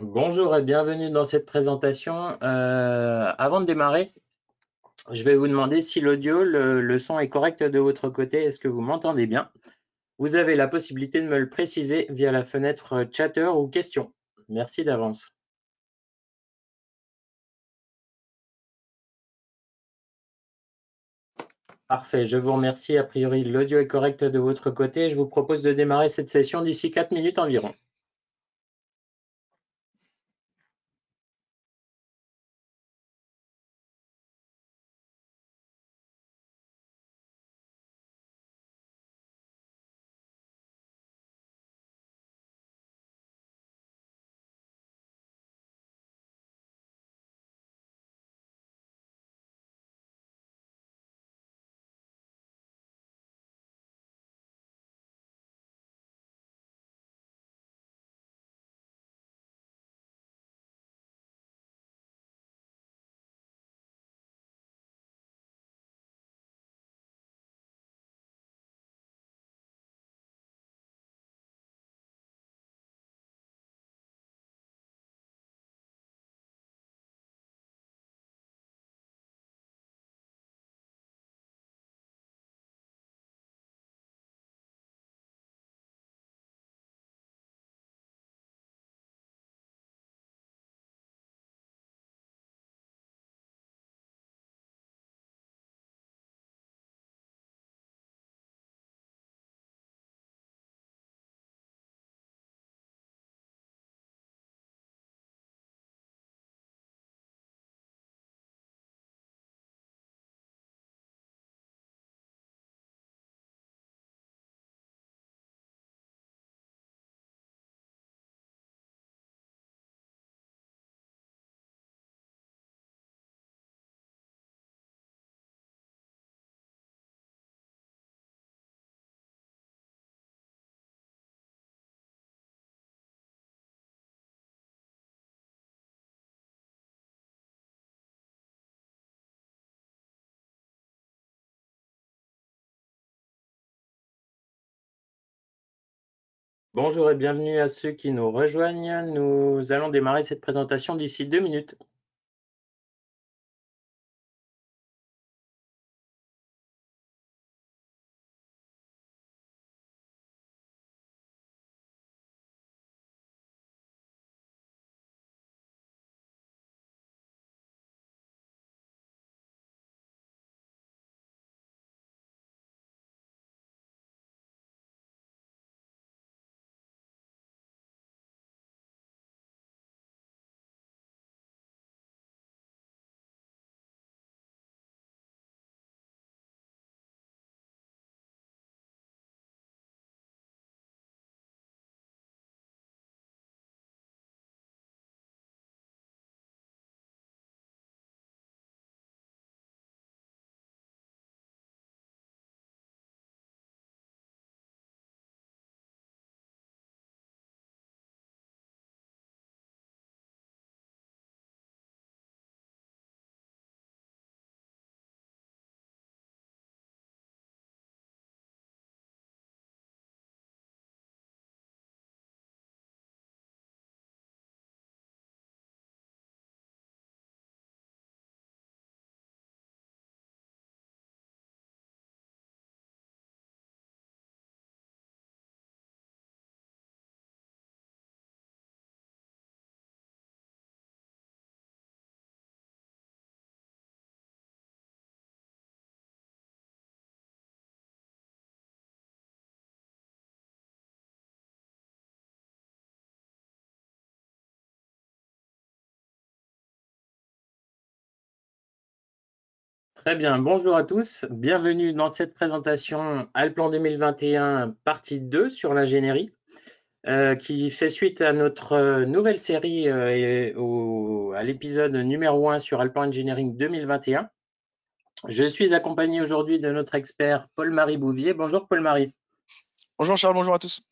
Bonjour et bienvenue dans cette présentation. Avant de démarrer, je vais vous demander si l'audio, le son est correct de votre côté. Est-ce que vous m'entendez bien? Vous avez la possibilité de me le préciser via la fenêtre chatter ou question. Merci d'avance. Parfait, je vous remercie. A priori, l'audio est correct de votre côté. Je vous propose de démarrer cette session d'ici 4 minutes environ. Bonjour et bienvenue à ceux qui nous rejoignent. Nous allons démarrer cette présentation d'ici 2 minutes. Très bien, bonjour à tous, bienvenue dans cette présentation Alplan 2021 partie 2 sur l'ingénierie qui fait suite à notre nouvelle série à l'épisode numéro 1 sur Alplan Engineering 2021. Je suis accompagné aujourd'hui de notre expert Paul-Marie Bouvier. Bonjour Paul-Marie. Bonjour Charles, bonjour à tous.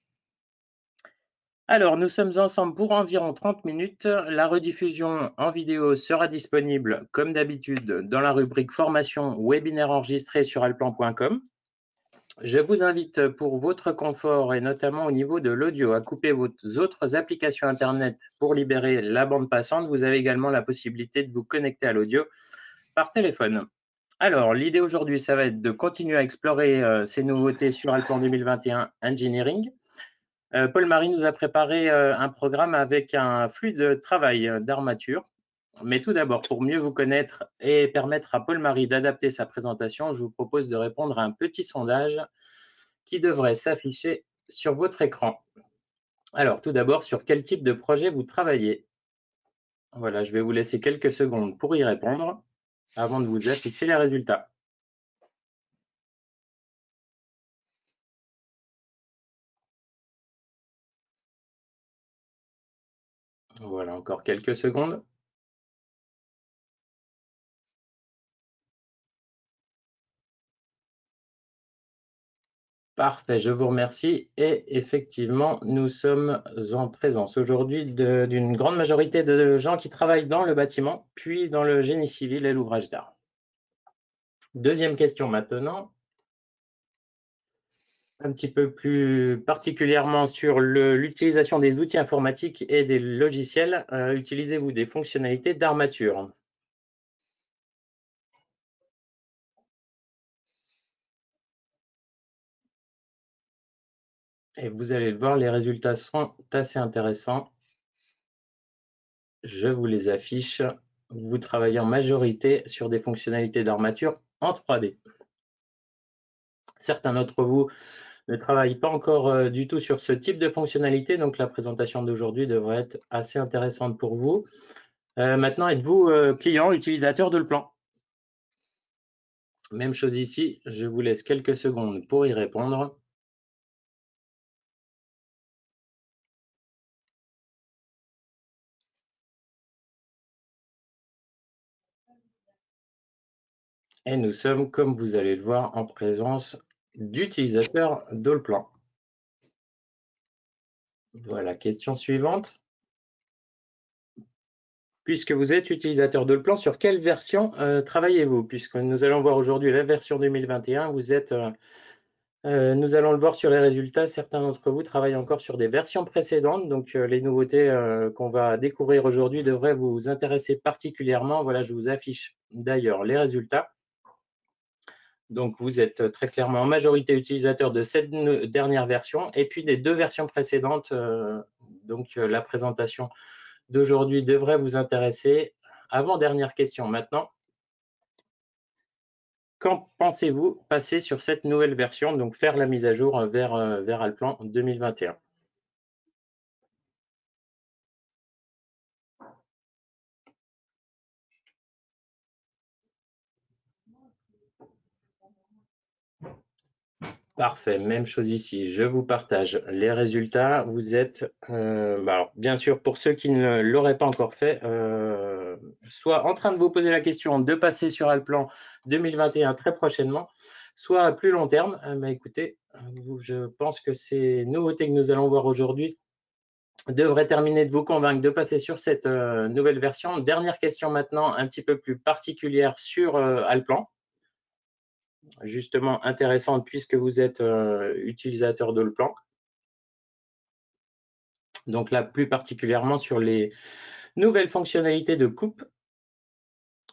Alors, nous sommes ensemble pour environ 30 minutes. La rediffusion en vidéo sera disponible, comme d'habitude, dans la rubrique formation webinaire enregistré sur alplan.com. Je vous invite pour votre confort et notamment au niveau de l'audio à couper vos autres applications Internet pour libérer la bande passante. Vous avez également la possibilité de vous connecter à l'audio par téléphone. Alors, l'idée aujourd'hui, ça va être de continuer à explorer ces nouveautés sur Alplan 2021 Engineering. Paul-Marie nous a préparé un programme avec un flux de travail d'armature. Mais tout d'abord, pour mieux vous connaître et permettre à Paul-Marie d'adapter sa présentation, je vous propose de répondre à un petit sondage qui devrait s'afficher sur votre écran. Alors, tout d'abord, sur quel type de projet vous travaillez? Voilà, je vais vous laisser quelques secondes pour y répondre avant de vous afficher les résultats. Voilà, encore quelques secondes. Parfait, je vous remercie. Et effectivement, nous sommes en présence aujourd'hui d'une grande majorité de gens qui travaillent dans le bâtiment, puis dans le génie civil et l'ouvrage d'art. Deuxième question maintenant, un petit peu plus particulièrement sur l'utilisation des outils informatiques et des logiciels. Utilisez-vous des fonctionnalités d'armature? Et vous allez le voir, les résultats sont assez intéressants. Je vous les affiche. Vous travaillez en majorité sur des fonctionnalités d'armature en 3D. Certains d'entre vous ne travaillent pas encore du tout sur ce type de fonctionnalité, donc la présentation d'aujourd'hui devrait être assez intéressante pour vous. Maintenant, êtes-vous client, utilisateur de le plan? Même chose ici, je vous laisse quelques secondes pour y répondre. Et nous sommes, comme vous allez le voir, en présence d'utilisateurs d'Allplan. Voilà, question suivante. Puisque vous êtes utilisateur d'Allplan, sur quelle version travaillez-vous? Puisque nous allons voir aujourd'hui la version 2021, vous êtes, nous allons le voir sur les résultats, certains d'entre vous travaillent encore sur des versions précédentes, donc les nouveautés qu'on va découvrir aujourd'hui devraient vous intéresser particulièrement. Voilà, je vous affiche d'ailleurs les résultats. Donc, vous êtes très clairement en majorité utilisateur de cette dernière version et puis des deux versions précédentes. Donc, la présentation d'aujourd'hui devrait vous intéresser. Avant-dernière question maintenant. Quand pensez-vous passer sur cette nouvelle version, donc faire la mise à jour vers Alplan 2021? Parfait, même chose ici. Je vous partage les résultats. Vous êtes, alors, bien sûr, pour ceux qui ne l'auraient pas encore fait, soit en train de vous poser la question de passer sur Alplan 2021 très prochainement, soit à plus long terme. Écoutez, je pense que ces nouveautés que nous allons voir aujourd'hui devraient terminer de vous convaincre de passer sur cette nouvelle version. Dernière question maintenant, un petit peu plus particulière sur Alplan. Justement intéressante puisque vous êtes utilisateur de Allplan. Donc là, plus particulièrement sur les nouvelles fonctionnalités de coupe.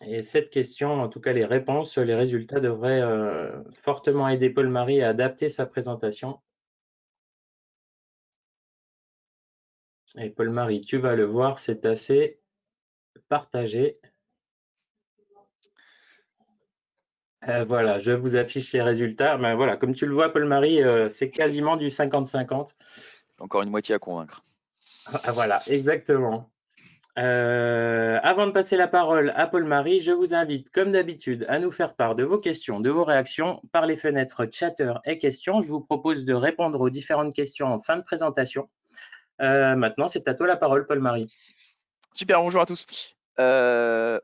Et cette question, en tout cas les réponses, les résultats devraient fortement aider Paul-Marie à adapter sa présentation. Et Paul-Marie, tu vas le voir, c'est assez partagé. Voilà, je vous affiche les résultats. Voilà, comme tu le vois, Paul-Marie, c'est quasiment du 50-50. Encore une moitié à convaincre. Ah, voilà, exactement. Avant de passer la parole à Paul-Marie, je vous invite, comme d'habitude, à nous faire part de vos questions, de vos réactions par les fenêtres chatter et questions. Je vous propose de répondre aux différentes questions en fin de présentation. Maintenant, c'est à toi la parole, Paul-Marie. Super, bonjour à tous.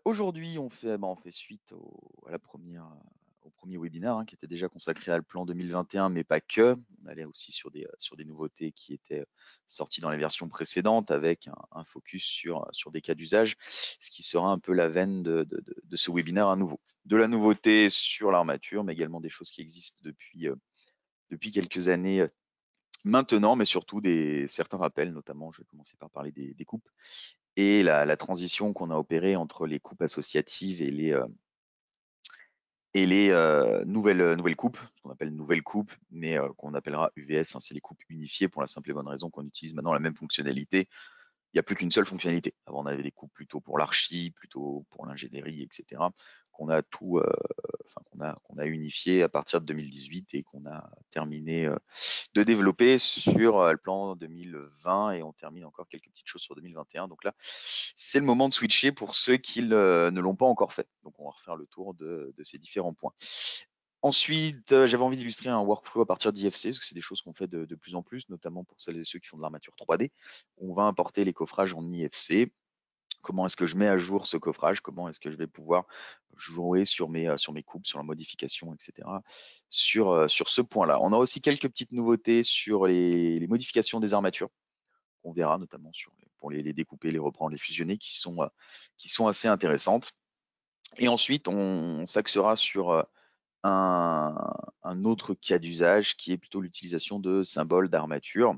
Aujourd'hui, on fait suite au premier webinaire qui était déjà consacré à Alplan 2021, mais pas que. On allait aussi sur des nouveautés qui étaient sorties dans les versions précédentes avec un focus sur des cas d'usage, ce qui sera un peu la veine de ce webinaire à nouveau. De la nouveauté sur l'armature, mais également des choses qui existent depuis depuis quelques années maintenant, mais surtout certains rappels, notamment, je vais commencer par parler des coupes, et la transition qu'on a opérée entre les coupes associatives et les nouvelles coupes, ce qu'on appelle nouvelles coupes, mais qu'on appellera UVS, hein, c'est les coupes unifiées pour la simple et bonne raison qu'on utilise maintenant la même fonctionnalité. Il n'y a plus qu'une seule fonctionnalité. Avant, on avait des coupes plutôt pour l'archi, plutôt pour l'ingénierie, etc., qu'on a tout, qu'on a unifié à partir de 2018 et qu'on a terminé de développer sur le plan 2020, et on termine encore quelques petites choses sur 2021. Donc là, c'est le moment de switcher pour ceux qui ne l'ont pas encore fait. Donc on va refaire le tour de ces différents points. Ensuite, j'avais envie d'illustrer un workflow à partir d'IFC, parce que c'est des choses qu'on fait de plus en plus, notamment pour celles et ceux qui font de l'armature 3D. On va importer les coffrages en IFC. Comment est-ce que je mets à jour ce coffrage? Comment est-ce que je vais pouvoir jouer sur mes coupes, sur la modification, etc. sur ce point-là. On a aussi quelques petites nouveautés sur les modifications des armatures. On verra notamment pour les découper, les reprendre, les fusionner, qui sont assez intéressantes. Et ensuite, on s'axera sur un autre cas d'usage qui est plutôt l'utilisation de symboles d'armature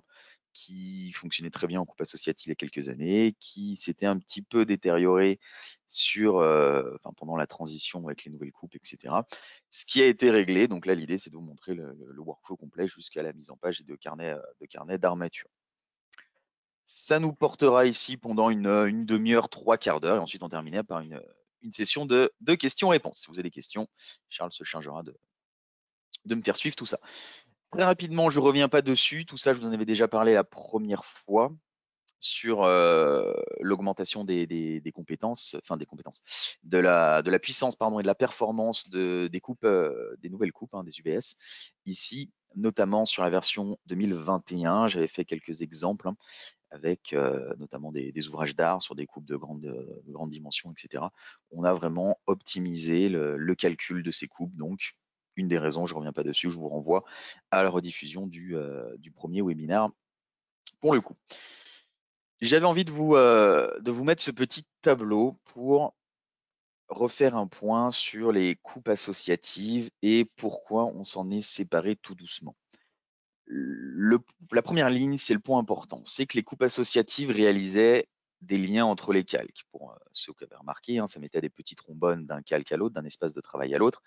qui fonctionnait très bien en coupe associative il y a quelques années, qui s'était un petit peu détérioré pendant la transition avec les nouvelles coupes, etc. Ce qui a été réglé. Donc là, l'idée, c'est de vous montrer le workflow complet jusqu'à la mise en page et de carnet d'armature. Ça nous portera ici pendant une demi-heure, 3/4 d'heure, et ensuite on terminera par une session de questions-réponses. Si vous avez des questions, Charles se chargera de me faire suivre tout ça. Très rapidement, je ne reviens pas dessus. Tout ça, je vous en avais déjà parlé la première fois sur l'augmentation des compétences, de la puissance, pardon, et de la performance des coupes, des nouvelles coupes, hein, des UVS. Ici, notamment sur la version 2021, j'avais fait quelques exemples, hein, avec notamment des ouvrages d'art sur des coupes de grande dimension, etc. On a vraiment optimisé le calcul de ces coupes. Donc, une des raisons, je ne reviens pas dessus, je vous renvoie à la rediffusion du premier webinaire pour le coup. J'avais envie de vous mettre ce petit tableau pour refaire un point sur les coupes associatives et pourquoi on s'en est séparé tout doucement. La première ligne, c'est le point important, c'est que les coupes associatives réalisaient des liens entre les calques. Pour ceux qui avaient remarqué, hein, ça mettait des petits trombones d'un calque à l'autre, d'un espace de travail à l'autre,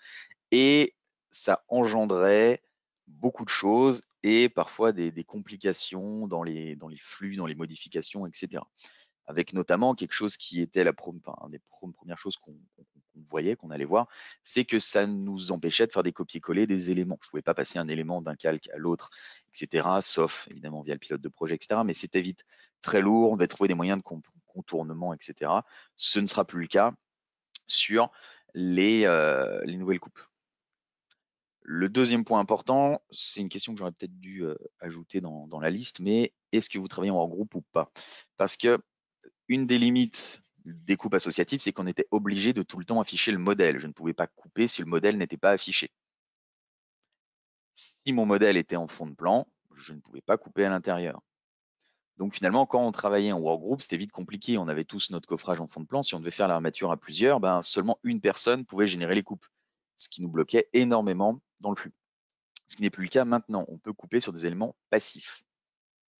et ça engendrait beaucoup de choses et parfois des complications dans les flux, dans les modifications, etc. Avec notamment quelque chose qui était une des premières choses qu'on voyait, qu'on allait voir, c'est que ça nous empêchait de faire des copier-coller des éléments. Je ne pouvais pas passer un élément d'un calque à l'autre, etc., sauf évidemment via le pilote de projet, etc. Mais c'était vite très lourd, on devait trouver des moyens de contournement, etc. Ce ne sera plus le cas sur les nouvelles coupes. Le deuxième point important, c'est une question que j'aurais peut-être dû ajouter dans la liste, mais est-ce que vous travaillez en groupe ou pas? Parce que une des limites des coupes associatives, c'est qu'on était obligé de tout le temps afficher le modèle. Je ne pouvais pas couper si le modèle n'était pas affiché. Si mon modèle était en fond de plan, je ne pouvais pas couper à l'intérieur. Donc finalement, quand on travaillait en workgroup, c'était vite compliqué. On avait tous notre coffrage en fond de plan. Si on devait faire l'armature à plusieurs, seulement une personne pouvait générer les coupes, ce qui nous bloquait énormément dans le flux. Ce qui n'est plus le cas maintenant. On peut couper sur des éléments passifs.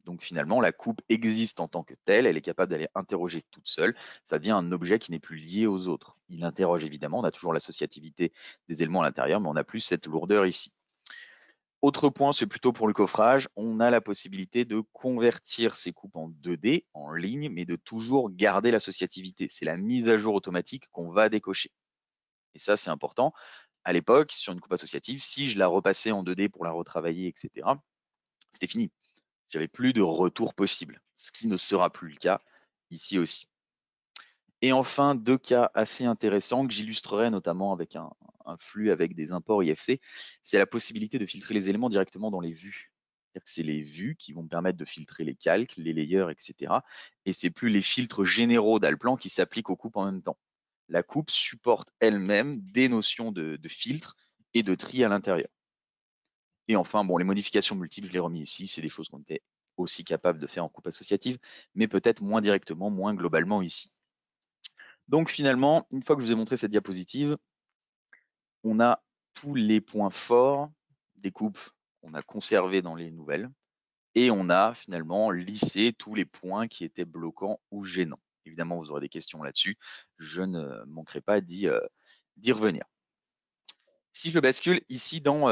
Donc finalement, la coupe existe en tant que telle, elle est capable d'aller interroger toute seule, ça devient un objet qui n'est plus lié aux autres. Il interroge évidemment, on a toujours l'associativité des éléments à l'intérieur, mais on n'a plus cette lourdeur ici. Autre point, c'est plutôt pour le coffrage, on a la possibilité de convertir ces coupes en 2D, en ligne, mais de toujours garder l'associativité. C'est la mise à jour automatique qu'on va décocher. Et ça, c'est important. À l'époque, sur une coupe associative, si je la repassais en 2D pour la retravailler, etc., c'était fini. J'avais plus de retour possible, ce qui ne sera plus le cas ici aussi. Et enfin, deux cas assez intéressants que j'illustrerai notamment avec un flux avec des imports IFC, c'est la possibilité de filtrer les éléments directement dans les vues. C'est-à-dire que c'est les vues qui vont me permettre de filtrer les calques, les layers, etc. Et c'est plus les filtres généraux d'Alplan qui s'appliquent aux coupes en même temps. La coupe supporte elle-même des notions de filtre et de tri à l'intérieur. Et enfin, bon, les modifications multiples, je les ai remis ici, c'est des choses qu'on était aussi capable de faire en coupe associative, mais peut-être moins directement, moins globalement ici. Donc finalement, une fois que je vous ai montré cette diapositive, on a tous les points forts des coupes on a conservé dans les nouvelles, et on a finalement lissé tous les points qui étaient bloquants ou gênants. Évidemment, vous aurez des questions là-dessus, je ne manquerai pas d'y revenir. Si je bascule ici dans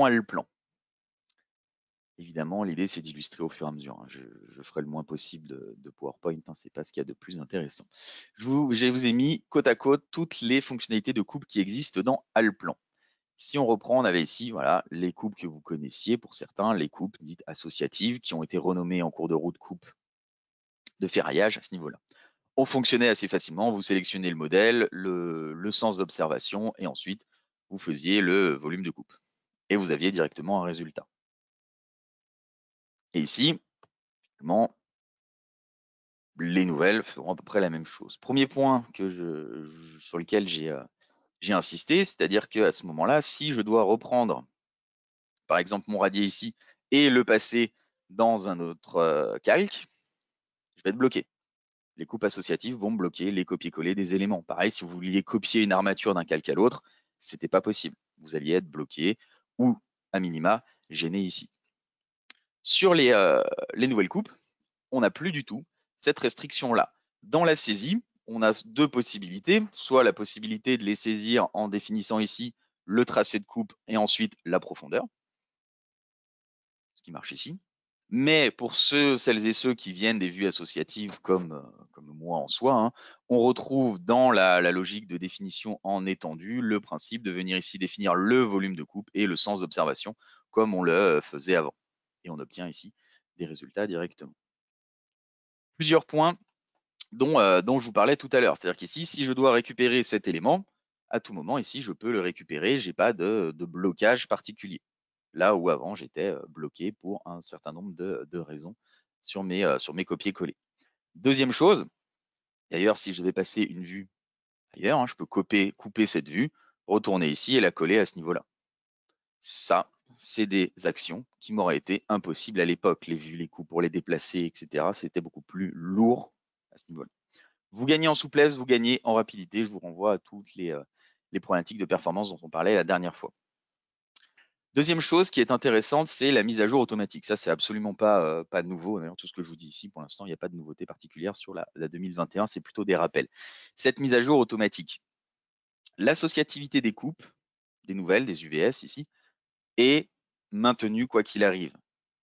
Allplan, évidemment, l'idée, c'est d'illustrer au fur et à mesure, hein. Je ferai le moins possible de PowerPoint, hein, c'est pas ce qu'il y a de plus intéressant. Je vous ai mis côte à côte toutes les fonctionnalités de coupe qui existent dans Allplan. Si on reprend, on avait ici voilà, les coupes que vous connaissiez, pour certains, les coupes dites associatives, qui ont été renommées en cours de route coupes de ferraillage à ce niveau-là. On fonctionnait assez facilement, vous sélectionnez le modèle, le sens d'observation, et ensuite, vous faisiez le volume de coupe. Et vous aviez directement un résultat. Et ici, les nouvelles feront à peu près la même chose. Premier point sur lequel j'ai insisté, c'est-à-dire qu'à ce moment-là, si je dois reprendre, par exemple, mon radier ici et le passer dans un autre calque, je vais être bloqué. Les coupes associatives vont bloquer les copier-coller des éléments. Pareil, si vous vouliez copier une armature d'un calque à l'autre, c'était pas possible. Vous alliez être bloqué ou, à minima, gêné ici. Sur les nouvelles coupes, on n'a plus du tout cette restriction-là. Dans la saisie, on a deux possibilités, soit la possibilité de les saisir en définissant ici le tracé de coupe et ensuite la profondeur, ce qui marche ici. Mais pour celles et ceux qui viennent des vues associatives comme moi en soi, hein, on retrouve dans la logique de définition en étendue le principe de venir ici définir le volume de coupe et le sens d'observation comme on le faisait avant. Et on obtient ici des résultats directement. Plusieurs points dont je vous parlais tout à l'heure. C'est-à-dire qu'ici, si je dois récupérer cet élément, à tout moment, ici, je peux le récupérer. Je n'ai pas de blocage particulier. Là où avant, j'étais bloqué pour un certain nombre de raisons sur mes copier-coller. Deuxième chose, d'ailleurs, si je vais passer une vue ailleurs, hein, je peux couper cette vue, retourner ici et la coller à ce niveau-là. Ça, c'est des actions qui m'auraient été impossibles à l'époque. Les vues, les coups pour les déplacer, etc., c'était beaucoup plus lourd à ce niveau-là. Vous gagnez en souplesse, vous gagnez en rapidité. Je vous renvoie à toutes les problématiques de performance dont on parlait la dernière fois. Deuxième chose qui est intéressante, c'est la mise à jour automatique. Ça, c'est absolument pas nouveau. D'ailleurs, tout ce que je vous dis ici, pour l'instant, il n'y a pas de nouveauté particulière sur la 2021. C'est plutôt des rappels. Cette mise à jour automatique, l'associativité des coupes, des nouvelles, des UVS ici, est maintenue quoi qu'il arrive.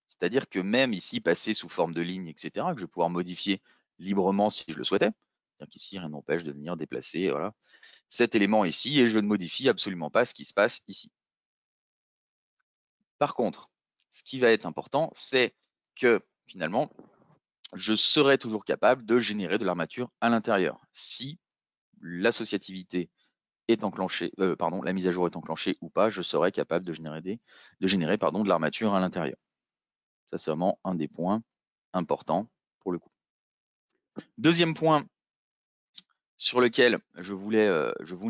C'est-à-dire que même ici, passer sous forme de ligne, etc., que je vais pouvoir modifier librement si je le souhaitais. C'est-à-dire qu'ici, rien n'empêche de venir déplacer cet élément ici et je ne modifie absolument pas ce qui se passe ici. Par contre, ce qui va être important, c'est que finalement, je serai toujours capable de générer de l'armature à l'intérieur. Si l'associativité est enclenchée, la mise à jour est enclenchée ou pas, je serai capable de générer de l'armature à l'intérieur. Ça, c'est vraiment un des points importants pour le coup. Deuxième point sur lequel je voulais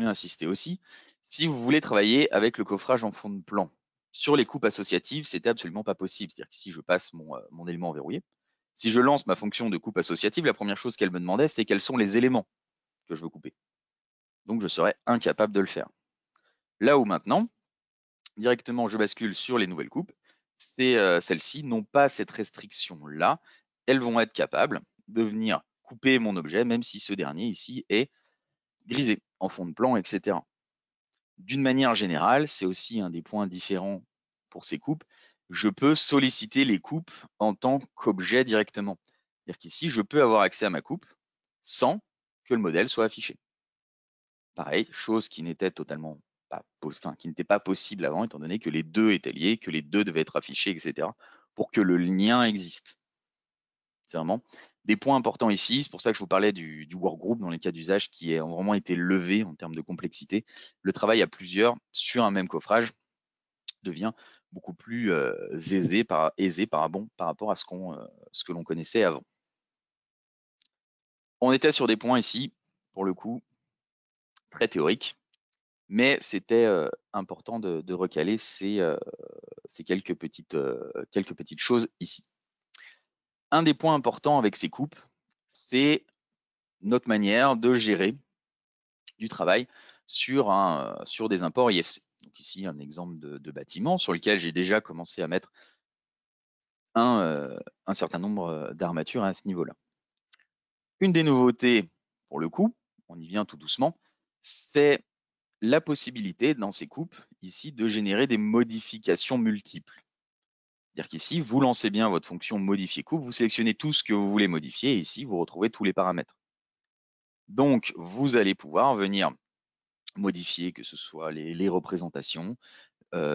insister aussi, si vous voulez travailler avec le coffrage en fond de plan, sur les coupes associatives, c'était absolument pas possible. C'est-à-dire que si je passe mon élément verrouillé, si je lance ma fonction de coupe associative, la première chose qu'elle me demandait, c'est quels sont les éléments que je veux couper. Donc, je serais incapable de le faire. Là où maintenant, directement, je bascule sur les nouvelles coupes, celles-ci n'ont pas cette restriction-là. Elles vont être capables de venir couper mon objet, même si ce dernier ici est grisé, en fond de plan, etc. D'une manière générale, c'est aussi un des points différents pour ces coupes, je peux solliciter les coupes en tant qu'objet directement. C'est-à-dire qu'ici, je peux avoir accès à ma coupe sans que le modèle soit affiché. Pareil, chose qui n'était qui n'était pas possible avant, étant donné que les deux étaient liés, que les deux devaient être affichés, etc., pour que le lien existe. C'est vraiment des points importants ici. C'est pour ça que je vous parlais du workgroup dans les cas d'usage qui ont vraiment été levés en termes de complexité. Le travail à plusieurs sur un même coffrage devient beaucoup plus aisé par rapport à ce que l'on connaissait avant. On était sur des points ici, pour le coup, très théoriques, mais c'était important de recaler ces quelques petites choses ici. Un des points importants avec ces coupes, c'est notre manière de gérer du travail sur des imports IFC. Donc ici, un exemple de bâtiment sur lequel j'ai déjà commencé à mettre un certain nombre d'armatures à ce niveau-là. Une des nouveautés, pour le coup, on y vient tout doucement, c'est la possibilité dans ces coupes ici de générer des modifications multiples. C'est-à-dire qu'ici, vous lancez bien votre fonction modifier coupe, vous sélectionnez tout ce que vous voulez modifier et ici, vous retrouvez tous les paramètres. Donc, vous allez pouvoir venir modifier que ce soit les représentations,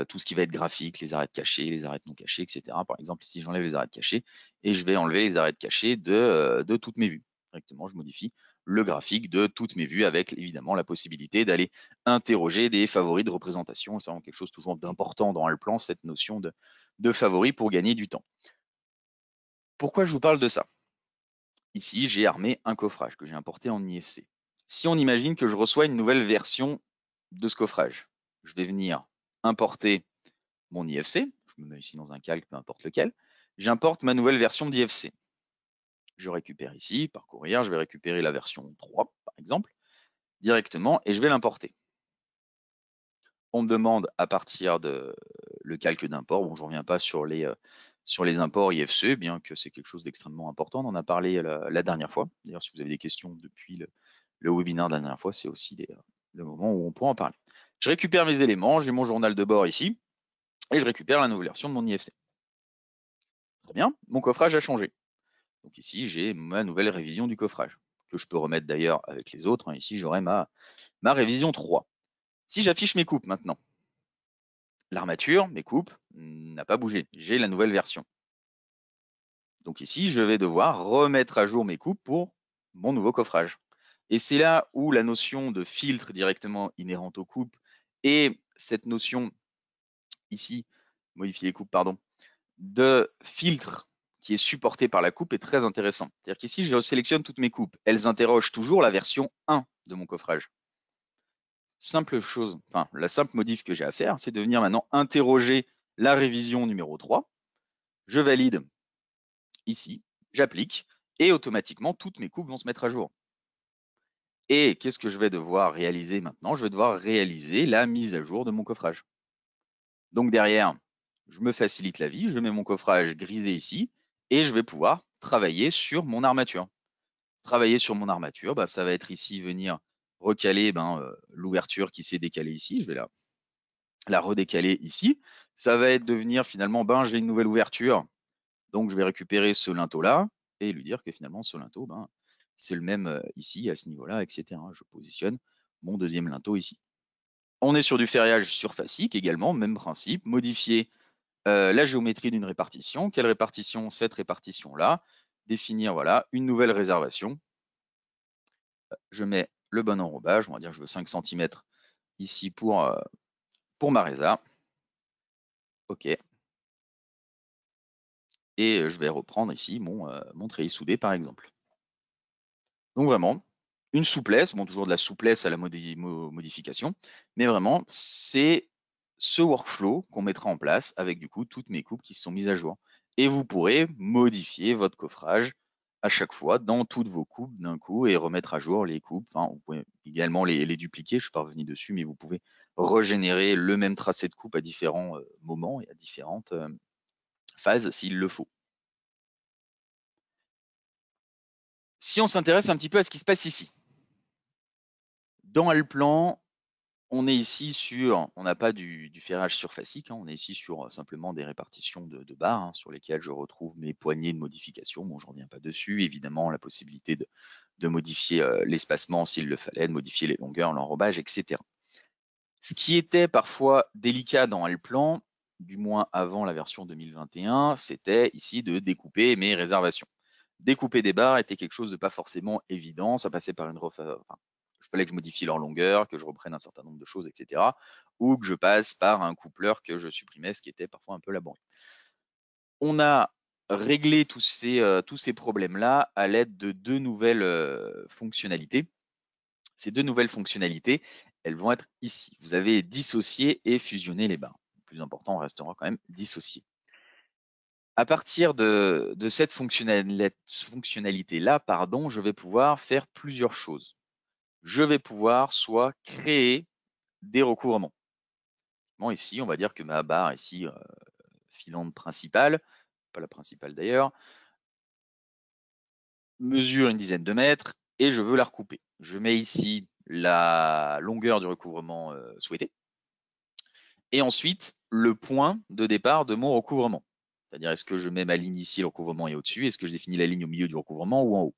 tout ce qui va être graphique, les arêtes cachées, les arêtes non cachées, etc. Par exemple, ici, j'enlève les arêtes cachées et je vais enlever les arêtes cachées de toutes mes vues. Directement, je modifie le graphique de toutes mes vues avec évidemment la possibilité d'aller interroger des favoris de représentation. C'est vraiment quelque chose toujours d'important dans le plan, cette notion de favoris pour gagner du temps. Pourquoi je vous parle de ça? Ici, j'ai armé un coffrage que j'ai importé en IFC. Si on imagine que je reçois une nouvelle version de ce coffrage, je vais venir importer mon IFC, je me mets ici dans un calque, peu importe lequel, j'importe ma nouvelle version d'IFC. Je récupère ici, parcourir, je vais récupérer la version 3, par exemple, directement, et je vais l'importer. On me demande à partir de le calque d'import, bon, je ne reviens pas sur les imports IFC, bien que c'est quelque chose d'extrêmement important, on en a parlé la dernière fois. D'ailleurs, si vous avez des questions depuis le webinaire de la dernière fois, c'est aussi le moment où on peut en parler. Je récupère mes éléments, j'ai mon journal de bord ici, et je récupère la nouvelle version de mon IFC. Très bien, mon coffrage a changé. Donc ici, j'ai ma nouvelle révision du coffrage, que je peux remettre d'ailleurs avec les autres. Ici, j'aurai ma révision 3. Si j'affiche mes coupes maintenant, l'armature, mes coupes, n'a pas bougé. J'ai la nouvelle version. Donc ici, je vais devoir remettre à jour mes coupes pour mon nouveau coffrage. Et c'est là où la notion de filtre directement inhérente aux coupes et cette notion ici, modifier les coupes, pardon, de filtre qui est supporté par la coupe est très intéressant. C'est-à-dire qu'ici, je sélectionne toutes mes coupes. Elles interrogent toujours la version 1 de mon coffrage. Simple chose, enfin, la simple modif que j'ai à faire, c'est de venir maintenant interroger la révision numéro 3. Je valide ici, j'applique, et automatiquement, toutes mes coupes vont se mettre à jour. Et qu'est-ce que je vais devoir réaliser maintenant? Je vais devoir réaliser la mise à jour de mon coffrage. Donc derrière, je me facilite la vie, je mets mon coffrage grisé ici, et je vais pouvoir travailler sur mon armature. Travailler sur mon armature, ça va être ici venir recaler l'ouverture qui s'est décalée ici. Je vais la redécaler ici. Ça va être de venir finalement, j'ai une nouvelle ouverture. Donc je vais récupérer ce linteau-là et lui dire que finalement ce linteau, c'est le même ici, à ce niveau-là, etc. Je positionne mon deuxième linteau ici. On est sur du ferriage surfacique également, même principe. Modifier la géométrie d'une répartition. Quelle répartition? Cette répartition-là. Définir voilà, une nouvelle réservation. Je mets le bon enrobage, on va dire que je veux 5 cm ici pour ma résa. OK. Et je vais reprendre ici mon treillis soudé par exemple. Donc vraiment, une souplesse, toujours de la souplesse à la modification, mais vraiment, c'est ce workflow qu'on mettra en place avec du coup toutes mes coupes qui se sont mises à jour. Et vous pourrez modifier votre coffrage à chaque fois dans toutes vos coupes d'un coup et remettre à jour les coupes. Enfin, vous pouvez également les dupliquer, je ne suis pas revenu dessus, mais vous pouvez régénérer le même tracé de coupe à différents moments et à différentes phases s'il le faut. Si on s'intéresse un petit peu à ce qui se passe ici, dans Allplan, on est ici sur, on n'a pas du ferrage surfacique, on est ici sur simplement des répartitions de barres sur lesquelles je retrouve mes poignées de modification. Bon, je ne reviens pas dessus. Évidemment, la possibilité de modifier l'espacement s'il le fallait, de modifier les longueurs, l'enrobage, etc. Ce qui était parfois délicat dans Allplan, du moins avant la version 2021, c'était ici de découper mes réservations. Découper des barres était quelque chose de pas forcément évident. Ça passait par il fallait que je modifie leur longueur, que je reprenne un certain nombre de choses, etc. Ou que je passe par un coupleur que je supprimais, ce qui était parfois un peu laborieux. On a réglé tous ces problèmes-là à l'aide de deux nouvelles fonctionnalités. Ces deux nouvelles fonctionnalités, elles vont être ici. Vous avez dissocié et fusionné les barres. Le plus important restera quand même dissocié. À partir de cette fonctionnalité-là, je vais pouvoir faire plusieurs choses. Je vais pouvoir soit créer des recouvrements. typiquement ici, on va dire que ma barre ici, filante principale, pas la principale d'ailleurs, mesure une dizaine de mètres et je veux la recouper. Je mets ici la longueur du recouvrement souhaité et ensuite le point de départ de mon recouvrement. C'est-à-dire, est-ce que je mets ma ligne ici, le recouvrement est au-dessus? Est-ce que je définis la ligne au milieu du recouvrement ou en haut?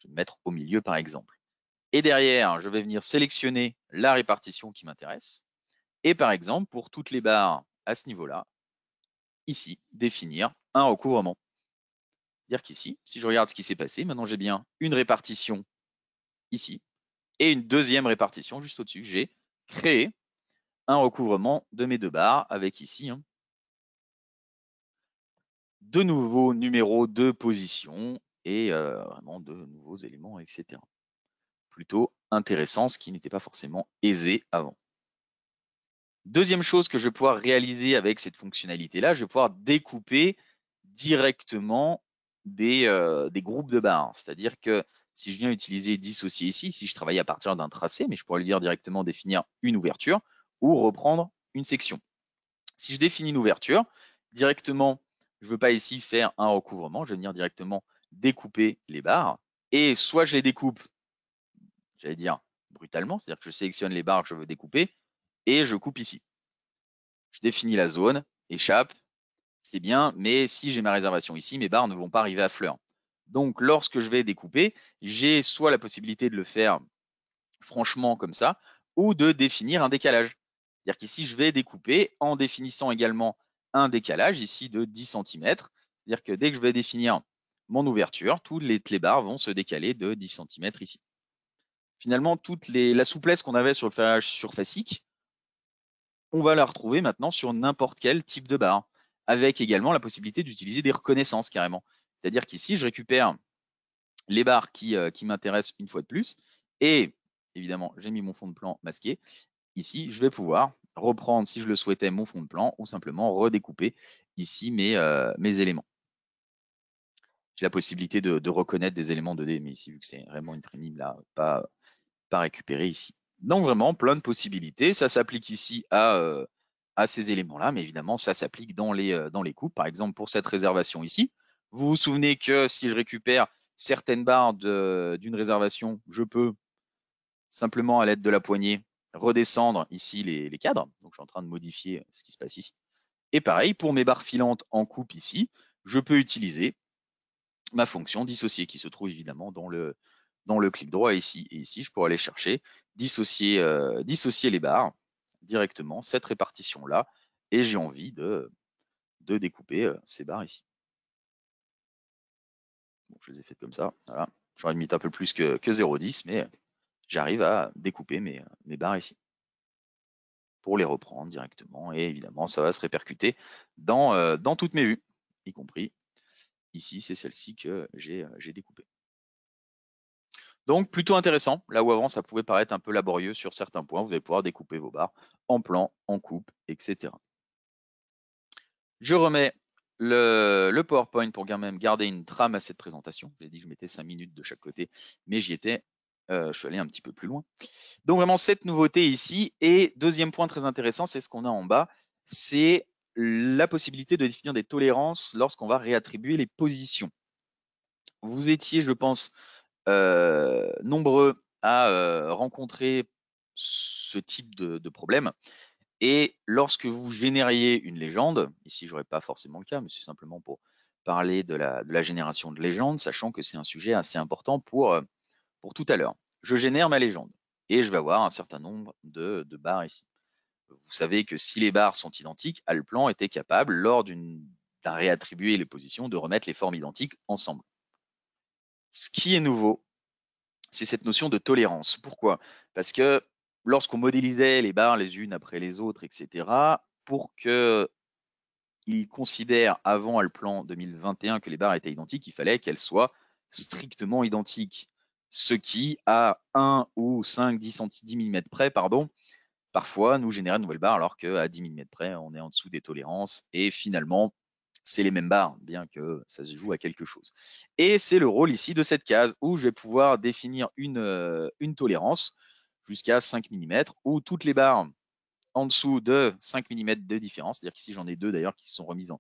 Je vais me mettre au milieu, par exemple. Et derrière, je vais venir sélectionner la répartition qui m'intéresse. Et par exemple, pour toutes les barres à ce niveau-là, ici, définir un recouvrement. C'est-à-dire qu'ici, si je regarde ce qui s'est passé, maintenant j'ai bien une répartition ici et une deuxième répartition juste au-dessus. J'ai créé un recouvrement de mes deux barres avec ici de nouveaux numéros de position et vraiment de nouveaux éléments, etc. Plutôt intéressant, ce qui n'était pas forcément aisé avant. Deuxième chose que je vais pouvoir réaliser avec cette fonctionnalité-là, je vais pouvoir découper directement des groupes de barres. C'est-à-dire que si je viens utiliser dissocier ici, si je travaille à partir d'un tracé, mais je pourrais lui dire directement définir une ouverture ou reprendre une section. Si je définis une ouverture, directement, je ne veux pas ici faire un recouvrement, je vais venir directement découper les barres et soit je les découpe, j'allais dire brutalement, c'est-à-dire que je sélectionne les barres que je veux découper et je coupe ici. Je définis la zone, échappe, c'est bien, mais si j'ai ma réservation ici, mes barres ne vont pas arriver à fleur. Donc, lorsque je vais découper, j'ai soit la possibilité de le faire franchement comme ça, ou de définir un décalage. C'est-à-dire qu'ici, je vais découper en définissant également un décalage ici de 10 cm. C'est-à-dire que dès que je vais définir mon ouverture, toutes les barres vont se décaler de 10 cm ici. Finalement, la souplesse qu'on avait sur le ferrage surfacique, on va la retrouver maintenant sur n'importe quel type de barre, avec également la possibilité d'utiliser des reconnaissances carrément. C'est-à-dire qu'ici, je récupère les barres qui m'intéressent une fois de plus, et évidemment, j'ai mis mon fond de plan masqué. Ici, je vais pouvoir reprendre, si je le souhaitais, mon fond de plan, ou simplement redécouper ici mes éléments. J'ai la possibilité de reconnaître des éléments 2D, mais ici, vu que c'est vraiment une trim là, pas récupérer ici. Donc vraiment, plein de possibilités. Ça s'applique ici à ces éléments-là, mais évidemment, ça s'applique dans les coupes. Par exemple, pour cette réservation ici, vous vous souvenez que si je récupère certaines barres d'une réservation, je peux simplement, à l'aide de la poignée, redescendre ici les cadres. Donc, je suis en train de modifier ce qui se passe ici. Et pareil, pour mes barres filantes en coupe ici, je peux utiliser ma fonction dissocier qui se trouve évidemment dans le clic droit ici. Et ici, je pourrais aller chercher, dissocier les barres directement, cette répartition-là, et j'ai envie de découper ces barres ici. Bon, je les ai faites comme ça, voilà. J'aurais mis un peu plus que 0,10, mais j'arrive à découper mes barres ici pour les reprendre directement, et évidemment, ça va se répercuter dans toutes mes vues, y compris ici, c'est celle-ci que j'ai découpée. Donc, plutôt intéressant. Là où avant, ça pouvait paraître un peu laborieux sur certains points, vous allez pouvoir découper vos barres en plan, en coupe, etc. Je remets le PowerPoint pour quand même garder une trame à cette présentation. J'ai dit que je mettais 5 minutes de chaque côté, mais j'y étais. Je suis allé un petit peu plus loin. Donc, vraiment, cette nouveauté ici. Et deuxième point très intéressant, c'est ce qu'on a en bas. C'est la possibilité de définir des tolérances lorsqu'on va réattribuer les positions. Vous étiez, je pense, nombreux à rencontrer ce type de problème. Et lorsque vous génériez une légende, ici j'aurais pas forcément le cas, mais c'est simplement pour parler de la génération de légendes, sachant que c'est un sujet assez important pour tout à l'heure. Je génère ma légende et je vais avoir un certain nombre de barres ici. Vous savez que si les barres sont identiques, Allplan était capable, lors d'un réattribuer les positions, de remettre les formes identiques ensemble. Ce qui est nouveau, c'est cette notion de tolérance. Pourquoi? Parce que lorsqu'on modélisait les barres les unes après les autres, etc., pour qu'ils considèrent avant Allplan 2021 que les barres étaient identiques, il fallait qu'elles soient strictement identiques. Ce qui, à 1 ou 5, 10 mm près, parfois nous génère une nouvelle barre alors qu'à 10 mm près, on est en dessous des tolérances. Et finalement, c'est les mêmes barres, bien que ça se joue à quelque chose. Et c'est le rôle ici de cette case où je vais pouvoir définir une tolérance jusqu'à 5 mm, où toutes les barres en dessous de 5 mm de différence, c'est-à-dire qu'ici j'en ai deux d'ailleurs qui se sont remises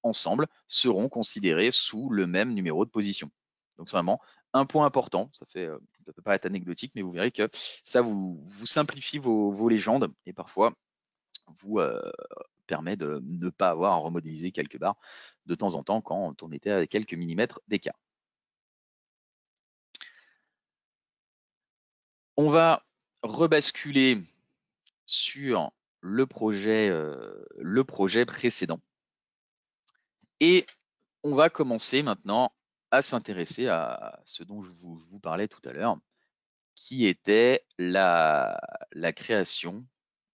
ensemble, seront considérées sous le même numéro de position. Donc c'est vraiment un point important, ça peut pas être anecdotique, mais vous verrez que ça vous simplifie vos légendes et parfois vous permet de ne pas avoir à remodéliser quelques barres de temps en temps quand on était à quelques millimètres d'écart. On va rebasculer sur le projet précédent et on va commencer maintenant à s'intéresser à ce dont je vous parlais tout à l'heure, qui était la création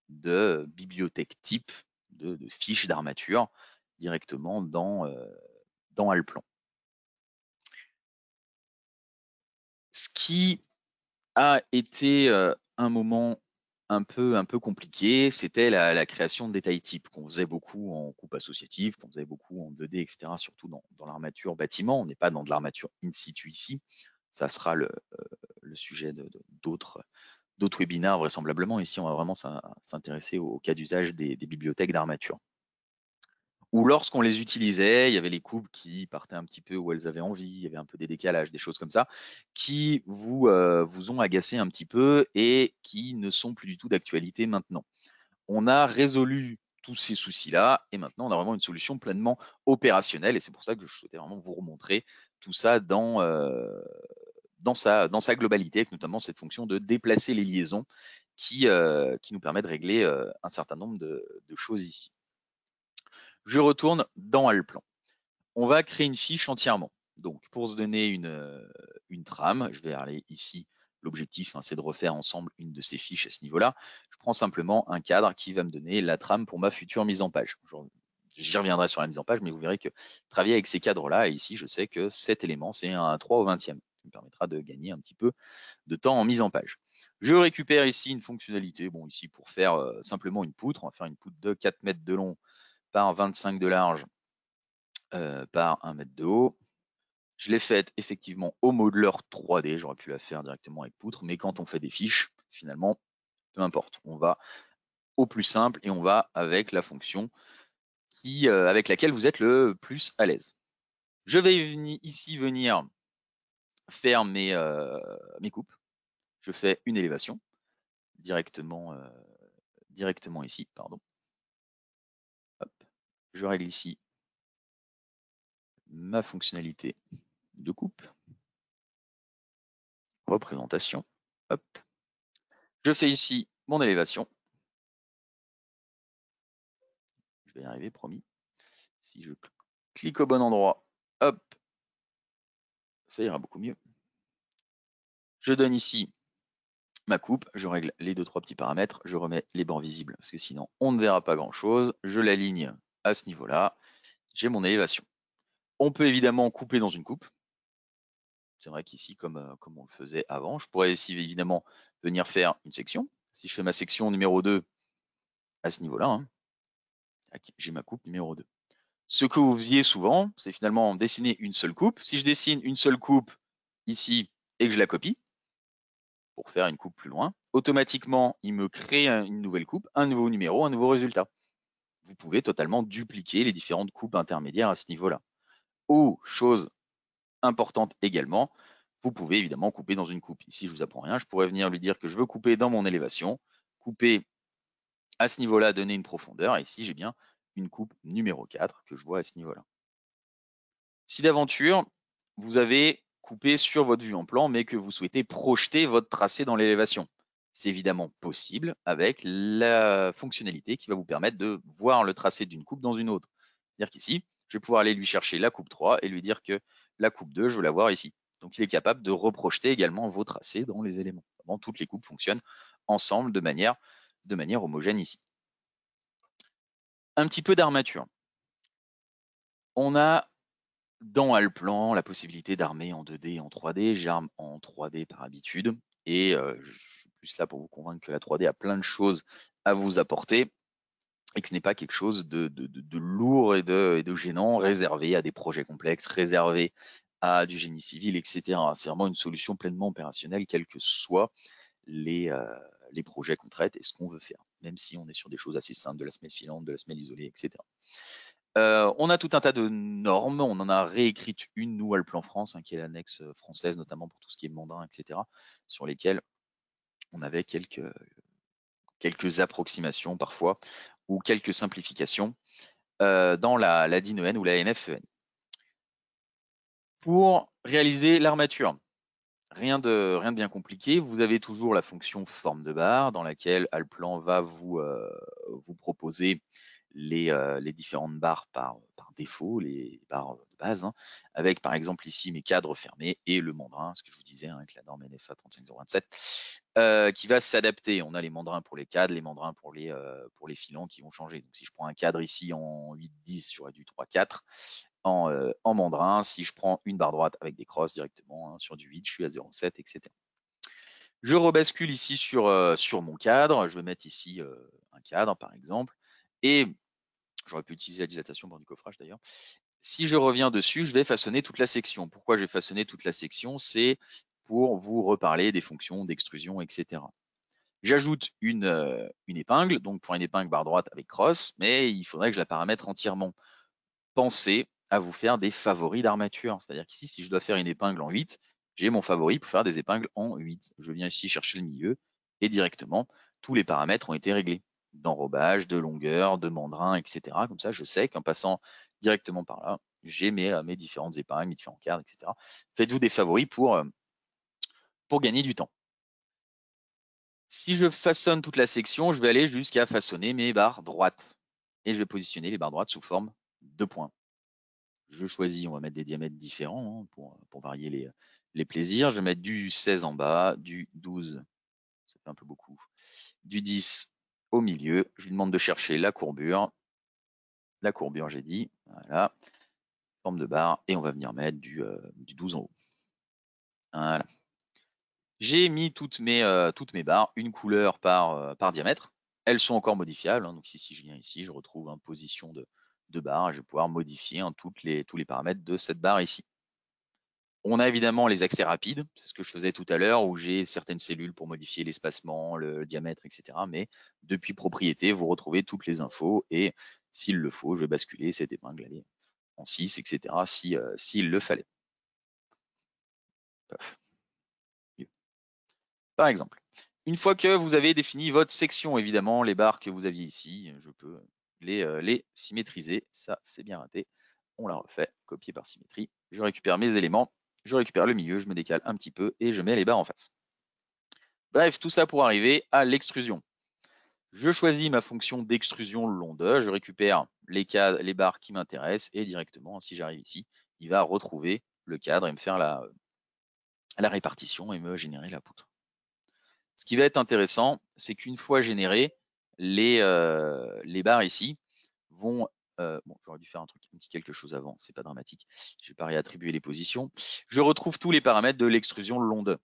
de bibliothèques type, de fiches d'armature directement dans Allplan. Ce qui a été un moment un peu compliqué, c'était la création de détails types qu'on faisait beaucoup en coupe associative, qu'on faisait beaucoup en 2D, etc., surtout dans l'armature bâtiment. On n'est pas dans de l'armature in situ ici. Ça sera le sujet d'autres webinaires vraisemblablement. Ici, on va vraiment s'intéresser au cas d'usage des bibliothèques d'armature. Ou lorsqu'on les utilisait, il y avait les coupes qui partaient un petit peu où elles avaient envie, il y avait un peu des décalages, des choses comme ça, qui vous ont agacé un petit peu et qui ne sont plus du tout d'actualité maintenant. On a résolu tous ces soucis-là et maintenant on a vraiment une solution pleinement opérationnelle et c'est pour ça que je souhaitais vraiment vous remontrer tout ça dans sa globalité, avec notamment cette fonction de déplacer les liaisons qui nous permet de régler un certain nombre de choses ici. Je retourne dans Allplan. On va créer une fiche entièrement. Donc, pour se donner une trame, je vais aller ici. L'objectif, c'est de refaire ensemble une de ces fiches à ce niveau-là. Je prends simplement un cadre qui va me donner la trame pour ma future mise en page. J'y reviendrai sur la mise en page, mais vous verrez que travailler avec ces cadres-là, et ici, je sais que cet élément, c'est un 3 au 20e. Ça me permettra de gagner un petit peu de temps en mise en page. Je récupère ici une fonctionnalité, bon, ici pour faire simplement une poutre. On va faire une poutre de 4 mètres de long par 25 de large par 1 mètre de haut. Je l'ai faite effectivement au modeler 3D, j'aurais pu la faire directement avec poutre, mais quand on fait des fiches, finalement, peu importe, on va au plus simple et on va avec la fonction avec laquelle vous êtes le plus à l'aise. Je vais ici venir faire mes coupes. Je fais une élévation directement ici, pardon. Hop. Je règle ici ma fonctionnalité de coupe. Représentation. Hop. Je fais ici mon élévation. Je vais y arriver, promis. Si je clique au bon endroit, hop, ça ira beaucoup mieux. Je donne ici ma coupe, je règle les 2-3 petits paramètres, je remets les bords visibles parce que sinon on ne verra pas grand-chose. Je l'aligne à ce niveau-là. J'ai mon élévation. On peut évidemment couper dans une coupe. C'est vrai qu'ici, comme on le faisait avant, je pourrais ici évidemment venir faire une section. Si je fais ma section numéro 2 à ce niveau-là, j'ai ma coupe numéro 2. Ce que vous faisiez souvent, c'est finalement dessiner une seule coupe. Si je dessine une seule coupe ici et que je la copie pour faire une coupe plus loin, automatiquement, il me crée une nouvelle coupe, un nouveau numéro, un nouveau résultat. Vous pouvez totalement dupliquer les différentes coupes intermédiaires à ce niveau-là. Ou, chose importante également, vous pouvez évidemment couper dans une coupe. Ici, je ne vous apprends rien. Je pourrais venir lui dire que je veux couper dans mon élévation, couper à ce niveau-là, donner une profondeur. Et ici, j'ai bien une coupe numéro 4 que je vois à ce niveau-là. Si d'aventure, vous avez coupé sur votre vue en plan, mais que vous souhaitez projeter votre tracé dans l'élévation, c'est évidemment possible avec la fonctionnalité qui va vous permettre de voir le tracé d'une coupe dans une autre. C'est-à-dire qu'ici, je vais pouvoir aller lui chercher la coupe 3 et lui dire que la coupe 2, je veux la voir ici. Donc, il est capable de reprojeter également vos tracés dans les éléments. Vraiment, toutes les coupes fonctionnent ensemble de manière homogène ici. Un petit peu d'armature. On a dans Allplan la possibilité d'armer en 2D et en 3D. J'arme en 3D par habitude et je suis plus là pour vous convaincre que la 3D a plein de choses à vous apporter et que ce n'est pas quelque chose de lourd et de gênant, réservé à des projets complexes, réservé à du génie civil, etc. C'est vraiment une solution pleinement opérationnelle, quels que soient les projets qu'on traite et ce qu'on veut faire. même si on est sur des choses assez simples, de la semelle filante, de la semelle isolée, etc. On a tout un tas de normes, on en a réécrite une, nous, Allplan France, qui est l'annexe française, notamment pour tout ce qui est mandrin, etc., sur lesquelles on avait quelques approximations parfois, ou quelques simplifications dans la DIN EN ou la NF-EN. Pour réaliser l'armature, rien de bien compliqué, vous avez toujours la fonction forme de barre dans laquelle Allplan va vous proposer les différentes barres par défaut, les barres de base, avec par exemple ici mes cadres fermés et le mandrin, ce que je vous disais, avec la norme NFA 35027, qui va s'adapter. On a les mandrins pour les cadres, les mandrins pour les filants qui vont changer. Donc si je prends un cadre ici en 8-10, j'aurais du 3-4. En mandrin, si je prends une barre droite avec des crosses directement, sur du 8, je suis à 0,7, etc. Je rebascule ici sur mon cadre. Je vais mettre ici un cadre, par exemple. Et j'aurais pu utiliser la dilatation pour du coffrage d'ailleurs. Si je reviens dessus, je vais façonner toute la section. Pourquoi j'ai façonné toute la section? C'est pour vous reparler des fonctions d'extrusion, etc. J'ajoute une épingle, donc pour une épingle barre droite avec crosse, mais il faudrait que je la paramètre entièrement. Pensez à vous faire des favoris d'armature. C'est-à-dire qu'ici, si je dois faire une épingle en 8, j'ai mon favori pour faire des épingles en 8. Je viens ici chercher le milieu et directement, tous les paramètres ont été réglés. D'enrobage, de longueur, de mandrin, etc. Comme ça, je sais qu'en passant directement par là, j'ai mes différentes épingles, mes différents cadres, etc. Faites-vous des favoris pour gagner du temps. Si je façonne toute la section, je vais aller jusqu'à façonner mes barres droites. Et je vais positionner les barres droites sous forme de points. Je choisis, on va mettre des diamètres différents pour varier les plaisirs. Je vais mettre du 16 en bas, du 12, ça fait un peu beaucoup, du 10 au milieu. Je lui demande de chercher la courbure. La courbure, j'ai dit, voilà, forme de barre, et on va venir mettre du 12 en haut. Voilà. J'ai mis toutes mes barres, une couleur par diamètre. Elles sont encore modifiables, donc si je viens ici, je retrouve une position de barre, je vais pouvoir modifier tous les paramètres de cette barre ici. On a évidemment les accès rapides, c'est ce que je faisais tout à l'heure, où j'ai certaines cellules pour modifier l'espacement, le diamètre, etc. Mais depuis propriété, vous retrouvez toutes les infos, et s'il le faut, je vais basculer cette épingle en 6, etc. s'il le fallait. Par exemple, une fois que vous avez défini votre section, évidemment, les barres que vous aviez ici, je peux les symétriser. Ça, c'est bien raté. On la refait, copier par symétrie. Je récupère mes éléments, je récupère le milieu, je me décale un petit peu et je mets les barres en face. Bref, tout ça pour arriver à l'extrusion. Je choisis ma fonction d'extrusion le long de, je récupère les barres qui m'intéressent et directement, si j'arrive ici, il va retrouver le cadre et me faire la répartition et me générer la poutre. Ce qui va être intéressant, c'est qu'une fois générées, les barres ici vont... bon, j'aurais dû faire un petit quelque chose avant, c'est pas dramatique. Je vais pas réattribuer les positions. Je retrouve tous les paramètres de l'extrusion le long de.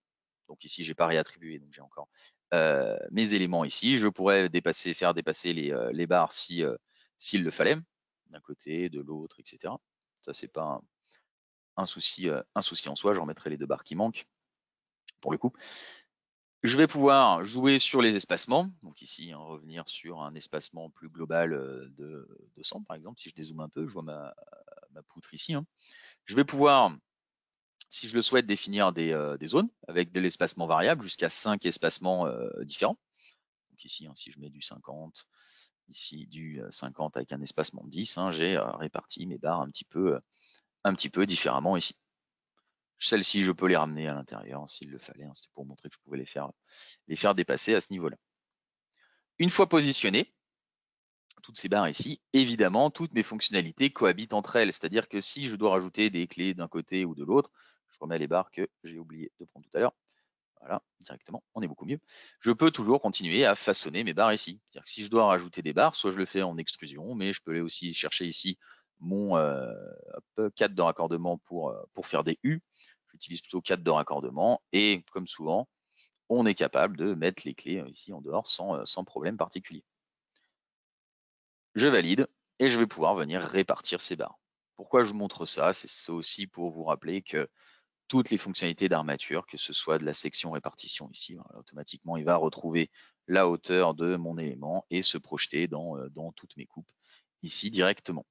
Donc ici, j'ai pas réattribué, donc j'ai encore mes éléments ici. Je pourrais faire dépasser les barres s'il le fallait, d'un côté, de l'autre, etc. Ça, c'est pas un souci en soi. Je remettrai les deux barres qui manquent, pour le coup. Je vais pouvoir jouer sur les espacements. Donc ici, revenir sur un espacement plus global de 200, par exemple. Si je dézoome un peu, je vois ma poutre ici. Je vais pouvoir, si je le souhaite, définir des zones avec de l'espacement variable jusqu'à 5 espacements différents. Donc ici, si je mets du 50, ici du 50 avec un espacement de 10, j'ai réparti mes barres un petit peu différemment ici. Celles-ci, je peux les ramener à l'intérieur s'il le fallait. C'est pour montrer que je pouvais les faire dépasser à ce niveau-là. Une fois positionnées, toutes ces barres ici, évidemment, toutes mes fonctionnalités cohabitent entre elles. C'est-à-dire que si je dois rajouter des clés d'un côté ou de l'autre, je remets les barres que j'ai oublié de prendre tout à l'heure. Voilà, directement, on est beaucoup mieux. Je peux toujours continuer à façonner mes barres ici. C'est-à-dire que si je dois rajouter des barres, soit je le fais en extrusion, mais je peux aussi chercher ici mon cadre de raccordement pour faire des U. J'utilise plutôt cadre de raccordement et comme souvent, on est capable de mettre les clés ici en dehors sans problème particulier. Je valide et je vais pouvoir venir répartir ces barres. Pourquoi je vous montre ça? C'est aussi pour vous rappeler que toutes les fonctionnalités d'armature, que ce soit de la section répartition ici. Voilà, automatiquement, il va retrouver la hauteur de mon élément et se projeter dans toutes mes coupes ici directement.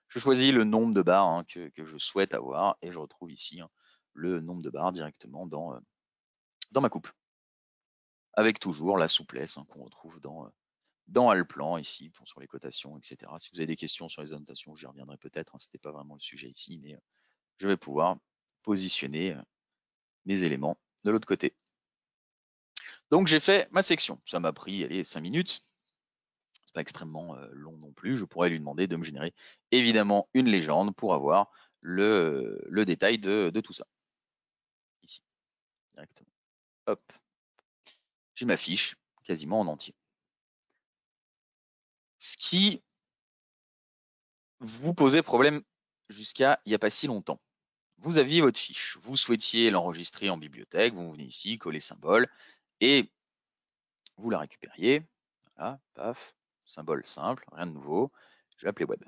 Je choisis le nombre de barres que je souhaite avoir et je retrouve ici le nombre de barres directement dans ma coupe. Avec toujours la souplesse qu'on retrouve dans Allplan ici, sur les cotations, etc. Si vous avez des questions sur les annotations, j'y reviendrai peut-être. Ce n'était pas vraiment le sujet ici, mais je vais pouvoir positionner mes éléments de l'autre côté. Donc j'ai fait ma section. Ça m'a pris 5 minutes. C'est pas extrêmement long non plus. Je pourrais lui demander de me générer évidemment une légende pour avoir le détail de tout ça. Ici, directement. Hop. J'ai ma fiche quasiment en entier. Ce qui vous posait problème jusqu'à il n'y a pas si longtemps. Vous aviez votre fiche, vous souhaitiez l'enregistrer en bibliothèque, vous venez ici, coller symbole, et vous la récupériez. Voilà, paf, symbole simple, rien de nouveau. Je vais l'appeler web.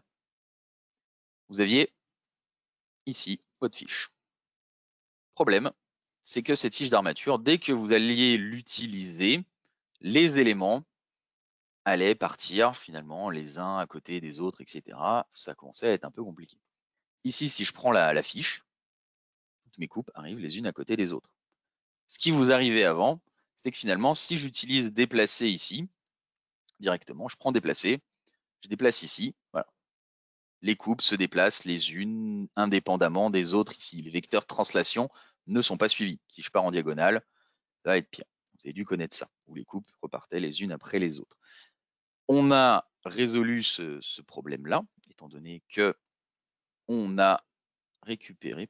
Vous aviez ici votre fiche. Problème, c'est que cette fiche d'armature, dès que vous alliez l'utiliser, les éléments allaient partir finalement les uns à côté des autres, etc. Ça commençait à être un peu compliqué. Ici, si je prends la fiche, toutes mes coupes arrivent les unes à côté des autres. Ce qui vous arrivait avant, c'était que finalement, si j'utilise déplacer ici, directement, je prends déplacer, je déplace ici, voilà. Les coupes se déplacent les unes indépendamment des autres ici. Les vecteurs translation ne sont pas suivis. Si je pars en diagonale, ça va être pire. Vous avez dû connaître ça, où les coupes repartaient les unes après les autres. On a résolu ce problème-là, étant donné que on a récupéré,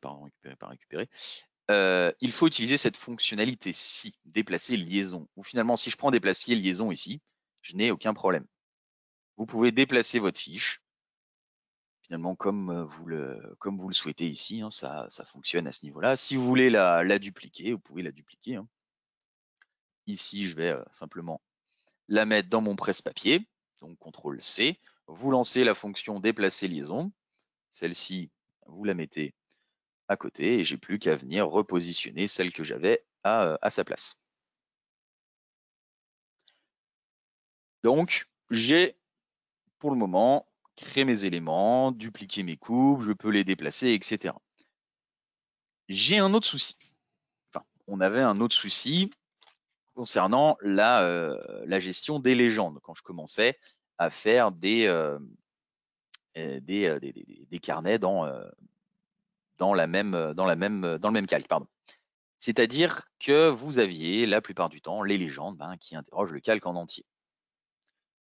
il faut utiliser cette fonctionnalité-ci, déplacer liaison, ou finalement, si je prends déplacer liaison ici, je n'ai aucun problème. Vous pouvez déplacer votre fiche, finalement, comme vous le souhaitez ici, ça fonctionne à ce niveau-là. Si vous voulez la dupliquer, vous pouvez la dupliquer. Ici, je vais simplement la mettre dans mon presse-papier, donc CTRL-C. Vous lancez la fonction déplacer liaison. Celle-ci, vous la mettez à côté et j'ai plus qu'à venir repositionner celle que j'avais à sa place. Donc, j'ai pour le moment créé mes éléments, dupliqué mes coupes, je peux les déplacer, etc. J'ai un autre souci. Enfin, on avait un autre souci concernant la gestion des légendes quand je commençais à faire des carnets dans le même calque. C'est-à-dire que vous aviez la plupart du temps les légendes qui interrogent le calque en entier.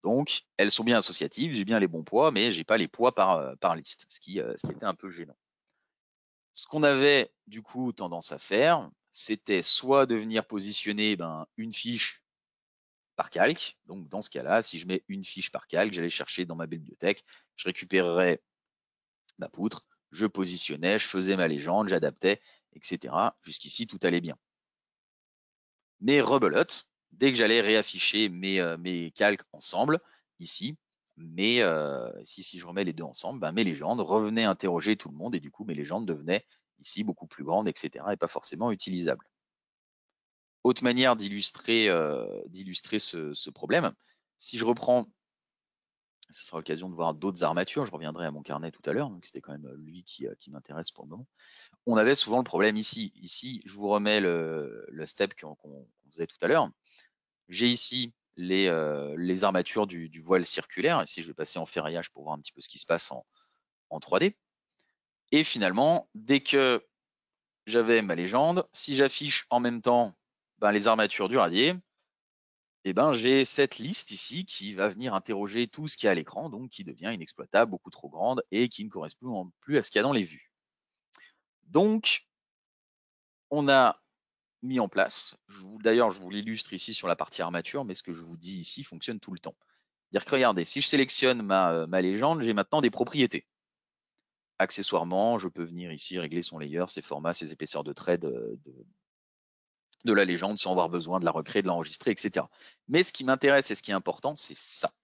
Donc, elles sont bien associatives, j'ai bien les bons poids, mais j'ai pas les poids par liste, ce qui était un peu gênant. Ce qu'on avait du coup tendance à faire, c'était soit de venir positionner une fiche par calque. Donc, dans ce cas-là, si je mets une fiche par calque, j'allais chercher dans ma bibliothèque, je récupérerais ma poutre, je positionnais, je faisais ma légende, j'adaptais, etc. Jusqu'ici, tout allait bien. Mais rebelote, dès que j'allais réafficher mes calques ensemble, ici, si je remets les deux ensemble, mes légendes revenaient interroger tout le monde et du coup, mes légendes devenaient ici beaucoup plus grandes, etc. et pas forcément utilisables. Autre manière d'illustrer ce problème, si je reprends, ce sera l'occasion de voir d'autres armatures, je reviendrai à mon carnet tout à l'heure, donc c'était quand même lui qui m'intéresse pour le moment. On avait souvent le problème ici. Ici, je vous remets le step qu'on faisait tout à l'heure. J'ai ici les armatures du voile circulaire. Ici, je vais passer en ferraillage pour voir un petit peu ce qui se passe en 3D. Et finalement, dès que j'avais ma légende, si j'affiche en même temps les armatures du radier, j'ai cette liste ici qui va venir interroger tout ce qu'il y a à l'écran, donc qui devient inexploitable, beaucoup trop grande et qui ne correspond plus à ce qu'il y a dans les vues. Donc, on a mis en place, d'ailleurs je vous l'illustre ici sur la partie armature, mais ce que je vous dis ici fonctionne tout le temps. C'est-à-dire que regardez, si je sélectionne ma légende, j'ai maintenant des propriétés. Accessoirement, je peux venir ici régler son layer, ses formats, ses épaisseurs de traits de la légende sans avoir besoin de la recréer, de l'enregistrer, etc. Mais ce qui m'intéresse et ce qui est important, c'est ça.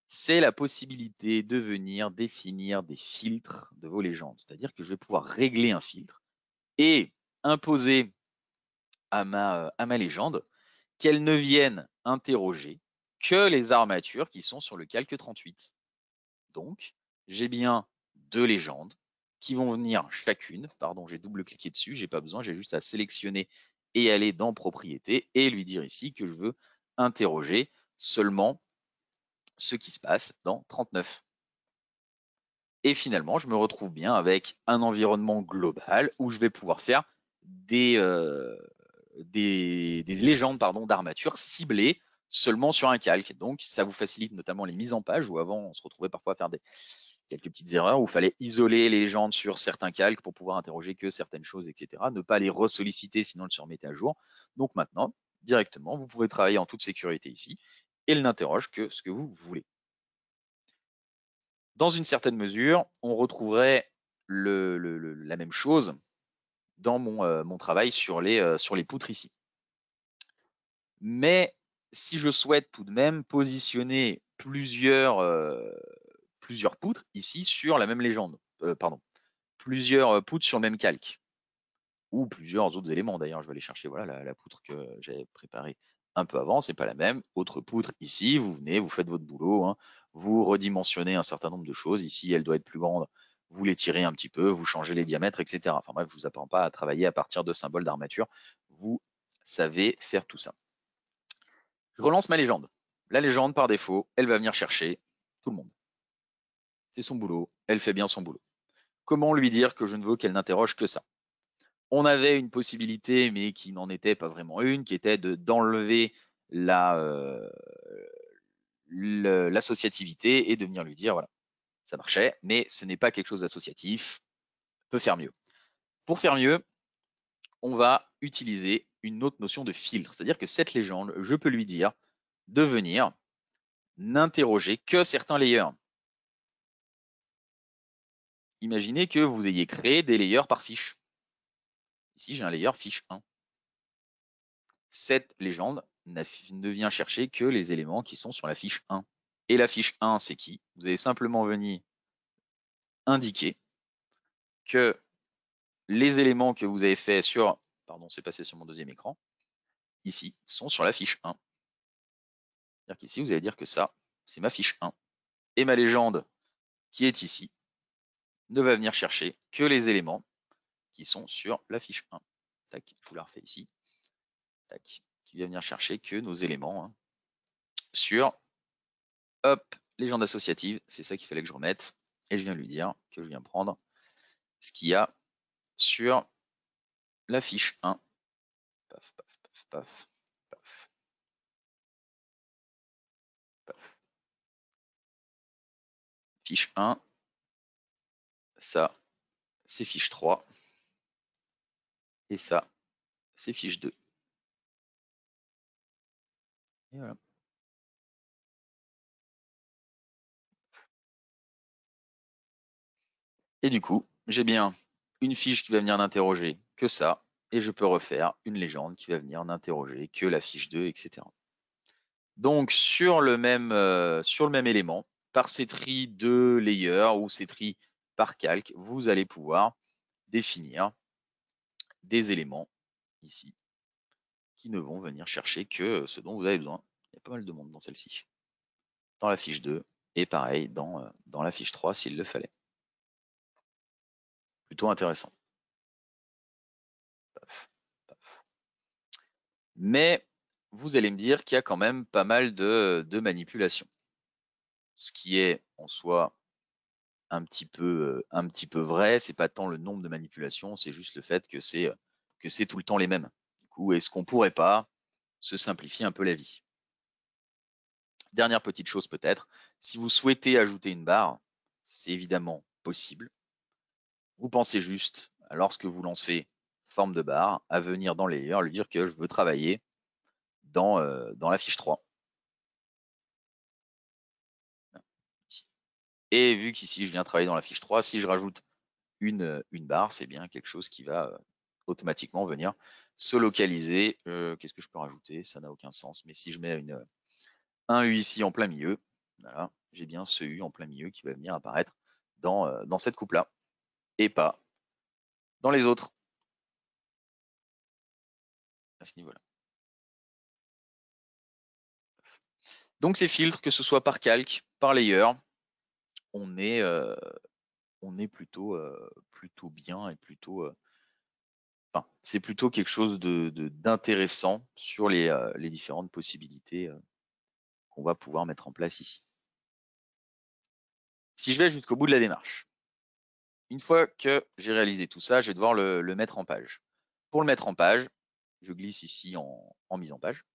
C'est la possibilité de venir définir des filtres de vos légendes. C'est-à-dire que je vais pouvoir régler un filtre et imposer à ma légende qu'elle ne vienne interroger que les armatures qui sont sur le calque 38. Donc, j'ai bien 2 légendes qui vont venir chacune, pardon, j'ai double-cliqué dessus, j'ai pas besoin, j'ai juste à sélectionner et aller dans propriétés et lui dire ici que je veux interroger seulement ce qui se passe dans 39. Et finalement, je me retrouve bien avec un environnement global où je vais pouvoir faire des légendes d'armature ciblées seulement sur un calque. Donc, ça vous facilite notamment les mises en page où avant, on se retrouvait parfois à faire quelques petites erreurs où il fallait isoler les légendes sur certains calques pour pouvoir interroger que certaines choses, etc. Ne pas les ressolliciter, sinon le se remettait à jour. Donc maintenant, directement, vous pouvez travailler en toute sécurité ici et il n'interroge que ce que vous voulez. Dans une certaine mesure, on retrouverait la même chose dans mon travail sur les poutres ici. Mais si je souhaite tout de même positionner plusieurs poutres ici sur la même légende, plusieurs poutres sur le même calque, ou plusieurs autres éléments d'ailleurs, je vais aller chercher voilà, la poutre que j'avais préparée un peu avant, c'est pas la même. Autre poutre ici, vous venez, vous faites votre boulot, hein, vous redimensionnez un certain nombre de choses. Ici, elle doit être plus grande, vous l'étirez un petit peu, vous changez les diamètres, etc. Enfin bref, je vous apprends pas à travailler à partir de symboles d'armature, vous savez faire tout ça. Je relance ma légende. La légende, par défaut, elle va venir chercher tout le monde. C'est son boulot, elle fait bien son boulot. Comment lui dire que je ne veux qu'elle n'interroge que ça? On avait une possibilité, mais qui n'en était pas vraiment une, qui était d'enlever l'associativité et de venir lui dire, voilà, ça marchait, mais ce n'est pas quelque chose d'associatif, on peut faire mieux. Pour faire mieux, on va utiliser une autre notion de filtre, c'est-à-dire que cette légende, je peux lui dire de venir n'interroger que certains layers. Imaginez que vous ayez créé des layers par fiche. Ici, j'ai un layer fiche 1. Cette légende ne vient chercher que les éléments qui sont sur la fiche 1. Et la fiche 1, c'est qui? Vous allez simplement venir indiquer que les éléments que vous avez fait sur, pardon, c'est passé sur mon deuxième écran, ici, sont sur la fiche 1. C'est-à-dire qu'ici, vous allez dire que ça, c'est ma fiche 1. Et ma légende, qui est ici, ne va venir chercher que les éléments qui sont sur la fiche 1. Tac, je vous la refais ici. Tac, qui va venir chercher que nos éléments sur, hop, légende associative, c'est ça qu'il fallait que je remette. Et je viens lui dire que je viens prendre ce qu'il y a sur la fiche 1. Paf, paf, paf, paf, paf, paf. Fiche 1, ça, c'est fiche 3. Et ça, c'est fiche 2. Et voilà. Et du coup, j'ai bien une fiche qui va venir n'interroger que ça, et je peux refaire une légende qui va venir n'interroger que la fiche 2, etc. Donc sur le même élément, par ces tris de layers ou ces tris par calque, vous allez pouvoir définir des éléments ici qui ne vont venir chercher que ce dont vous avez besoin. Il y a pas mal de monde dans celle-ci. Dans la fiche 2 et pareil dans la fiche 3 s'il le fallait. Plutôt intéressant. Paf, paf. Mais vous allez me dire qu'il y a quand même pas mal de manipulations. Ce qui est en soi un petit peu vrai, c'est pas tant le nombre de manipulations, c'est juste le fait que c'est tout le temps les mêmes. Du coup, est-ce qu'on pourrait pas se simplifier un peu la vie? Dernière petite chose peut-être, si vous souhaitez ajouter une barre, c'est évidemment possible. Vous pensez juste, lorsque vous lancez forme de barre, à venir dans Layer, lui dire que je veux travailler dans la fiche 3. Ici. Et vu qu'ici je viens travailler dans la fiche 3, si je rajoute une barre, c'est bien quelque chose qui va automatiquement venir se localiser. Qu'est-ce que je peux rajouter? Ça n'a aucun sens. Mais si je mets un U ici en plein milieu, voilà, j'ai bien ce U en plein milieu qui va venir apparaître dans cette coupe-là et pas dans les autres. à ce niveau-là. Donc ces filtres, que ce soit par calque, par layer, on est plutôt bien et plutôt. Enfin, c'est plutôt quelque chose d'intéressant sur les différentes possibilités qu'on va pouvoir mettre en place ici. Si je vais jusqu'au bout de la démarche, une fois que j'ai réalisé tout ça, je vais devoir le mettre en page. Pour le mettre en page, je glisse ici en mise en page.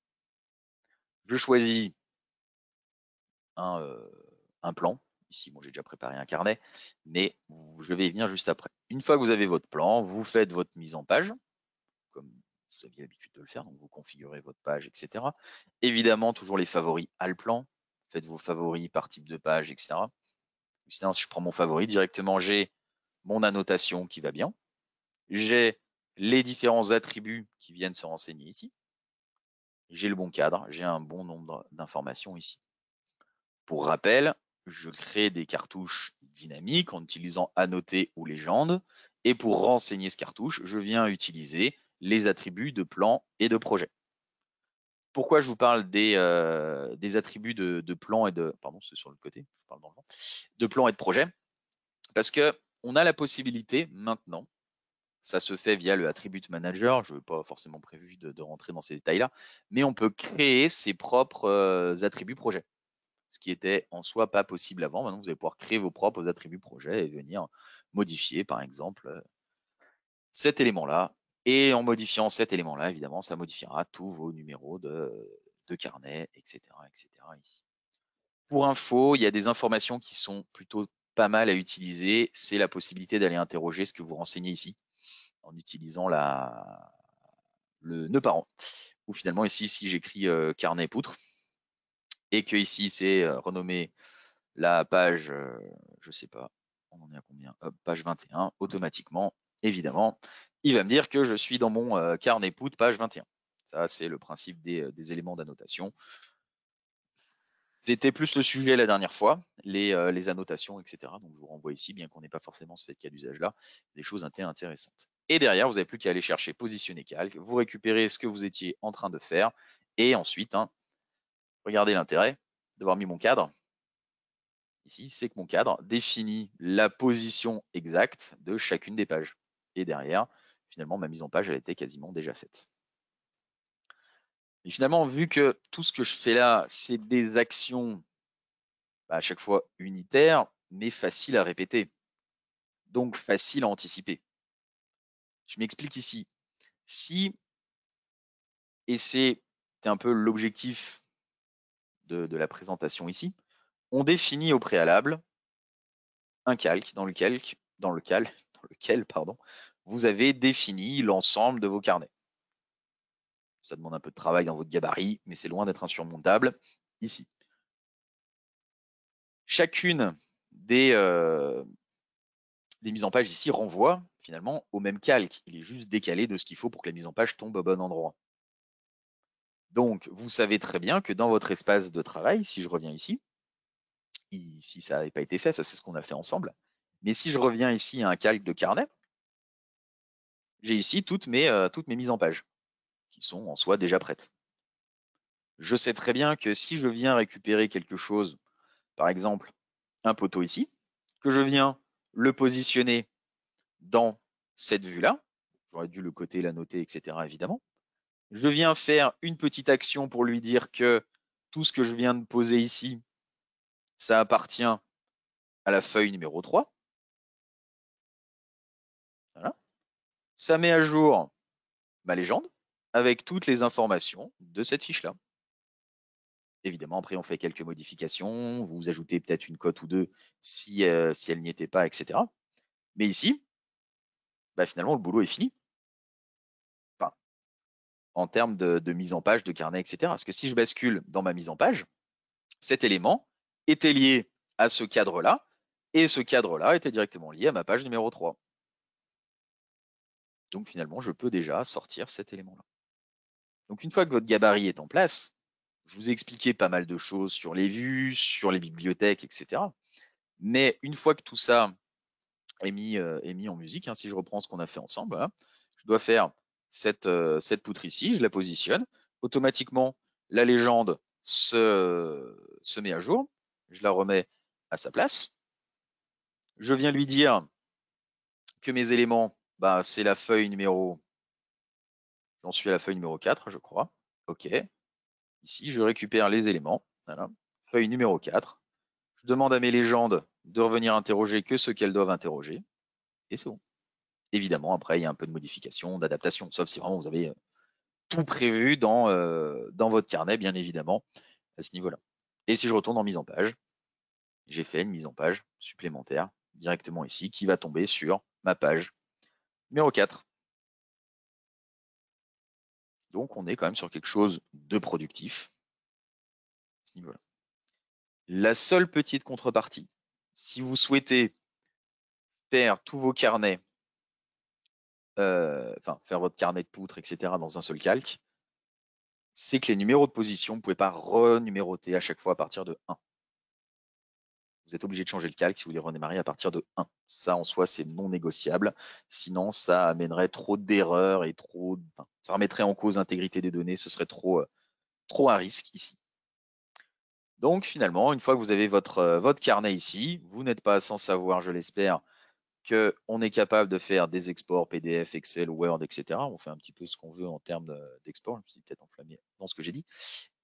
Je choisis un plan. Ici, moi, j'ai déjà préparé un carnet, mais je vais y venir juste après. Une fois que vous avez votre plan, vous faites votre mise en page, comme vous aviez l'habitude de le faire, donc vous configurez votre page, etc. Évidemment, toujours les favoris à le plan. Faites vos favoris par type de page, etc. Sinon, si je prends mon favori, directement, j'ai mon annotation qui va bien. J'ai les différents attributs qui viennent se renseigner ici. J'ai le bon cadre, j'ai un bon nombre d'informations ici. Pour rappel, je crée des cartouches dynamiques en utilisant annoter ou légende. Et pour renseigner ce cartouche, je viens utiliser les attributs de plan et de projet. Pourquoi je vous parle des attributs de plan et de... Pardon, c'est sur le côté, je parle dans le vent. De plan et de projet. Parce qu'on a la possibilité maintenant, ça se fait via le Attribute Manager, je n'ai pas forcément prévu de rentrer dans ces détails-là, mais on peut créer ses propres attributs projet. Ce qui était en soi pas possible avant. Maintenant, vous allez pouvoir créer vos propres attributs projet et venir modifier, par exemple, cet élément-là. Et en modifiant cet élément-là, évidemment, ça modifiera tous vos numéros de carnet, etc., etc. ici. Pour info, il y a des informations qui sont plutôt pas mal à utiliser. C'est la possibilité d'aller interroger ce que vous renseignez ici en utilisant le nœud parent. Ou finalement, ici, si j'écris carnet poutre et que ici, c'est renommé la page, je sais pas, on en est à combien? Hop, page 21, automatiquement, évidemment, il va me dire que je suis dans mon carnet poutre, page 21. Ça, c'est le principe des éléments d'annotation. C'était plus le sujet la dernière fois, les annotations, etc. Donc, je vous renvoie ici, bien qu'on n'ait pas forcément ce fait de cas d'usage-là, des choses intéressantes. Et derrière, vous n'avez plus qu'à aller chercher positionner calque, vous récupérez ce que vous étiez en train de faire, et ensuite, regardez l'intérêt d'avoir mis mon cadre. Ici, c'est que mon cadre définit la position exacte de chacune des pages. Et derrière, finalement, ma mise en page, elle était quasiment déjà faite. Et finalement, vu que tout ce que je fais là, c'est des actions à chaque fois unitaires, mais faciles à répéter. Donc, facile à anticiper. Je m'explique ici. Si, et c'est un peu l'objectif de la présentation ici, on définit au préalable un calque dans lequel vous avez défini l'ensemble de vos carnets. Ça demande un peu de travail dans votre gabarit, mais c'est loin d'être insurmontable ici. Chacune des mises en page ici renvoie finalement au même calque. Il est juste décalé de ce qu'il faut pour que la mise en page tombe au bon endroit. Donc, vous savez très bien que dans votre espace de travail, si je reviens ici, si ça n'avait pas été fait, ça c'est ce qu'on a fait ensemble, mais si je reviens ici à un calque de carnet, j'ai ici toutes mes mises en page qui sont en soi déjà prêtes. Je sais très bien que si je viens récupérer quelque chose, par exemple un poteau ici, que je viens le positionner dans cette vue-là, j'aurais dû le coter, la noter, etc. évidemment, je viens faire une petite action pour lui dire que tout ce que je viens de poser ici, ça appartient à la feuille numéro 3. Voilà. Ça met à jour ma légende avec toutes les informations de cette fiche-là. Évidemment, après, on fait quelques modifications. Vous ajoutez peut-être une cote ou deux si elle n'y était pas, etc. Mais ici, finalement, le boulot est fini. Enfin, en termes de mise en page, de carnet, etc. Parce que si je bascule dans ma mise en page, cet élément était lié à ce cadre-là, et ce cadre-là était directement lié à ma page numéro 3. Donc finalement, je peux déjà sortir cet élément-là. Donc une fois que votre gabarit est en place, je vous ai expliqué pas mal de choses sur les vues, sur les bibliothèques, etc. Mais une fois que tout ça est mis en musique, si je reprends ce qu'on a fait ensemble, je dois faire cette poutre ici, je la positionne. Automatiquement, la légende se met à jour. Je la remets à sa place. Je viens lui dire que mes éléments, bah, c'est la feuille numéro... J'en suis à la feuille numéro 4, je crois. OK. Ici, je récupère les éléments. Voilà. Feuille numéro 4. Je demande à mes légendes de revenir interroger que ce qu'elles doivent interroger. Et c'est bon. Évidemment, après, il y a un peu de modification, d'adaptation, sauf si vraiment vous avez tout prévu dans votre carnet, bien évidemment, à ce niveau-là. Et si je retourne en mise en page, j'ai fait une mise en page supplémentaire directement ici qui va tomber sur ma page numéro 4. Donc, on est quand même sur quelque chose de productif à ce niveau-là. La seule petite contrepartie, si vous souhaitez faire tous vos carnets, faire votre carnet de poutres, etc. dans un seul calque, c'est que les numéros de position, vous ne pouvez pas renuméroter à chaque fois à partir de 1. Vous êtes obligé de changer le calque si vous voulez redémarrer à partir de 1. Ça, en soi, c'est non négociable. Sinon, ça amènerait trop d'erreurs et ça remettrait en cause l'intégrité des données. Ce serait trop un risque ici. Donc, finalement, une fois que vous avez votre carnet ici, vous n'êtes pas sans savoir, je l'espère, qu'on est capable de faire des exports PDF, Excel, Word, etc. On fait un petit peu ce qu'on veut en termes d'export. Je me suis peut-être enflammé dans ce que j'ai dit.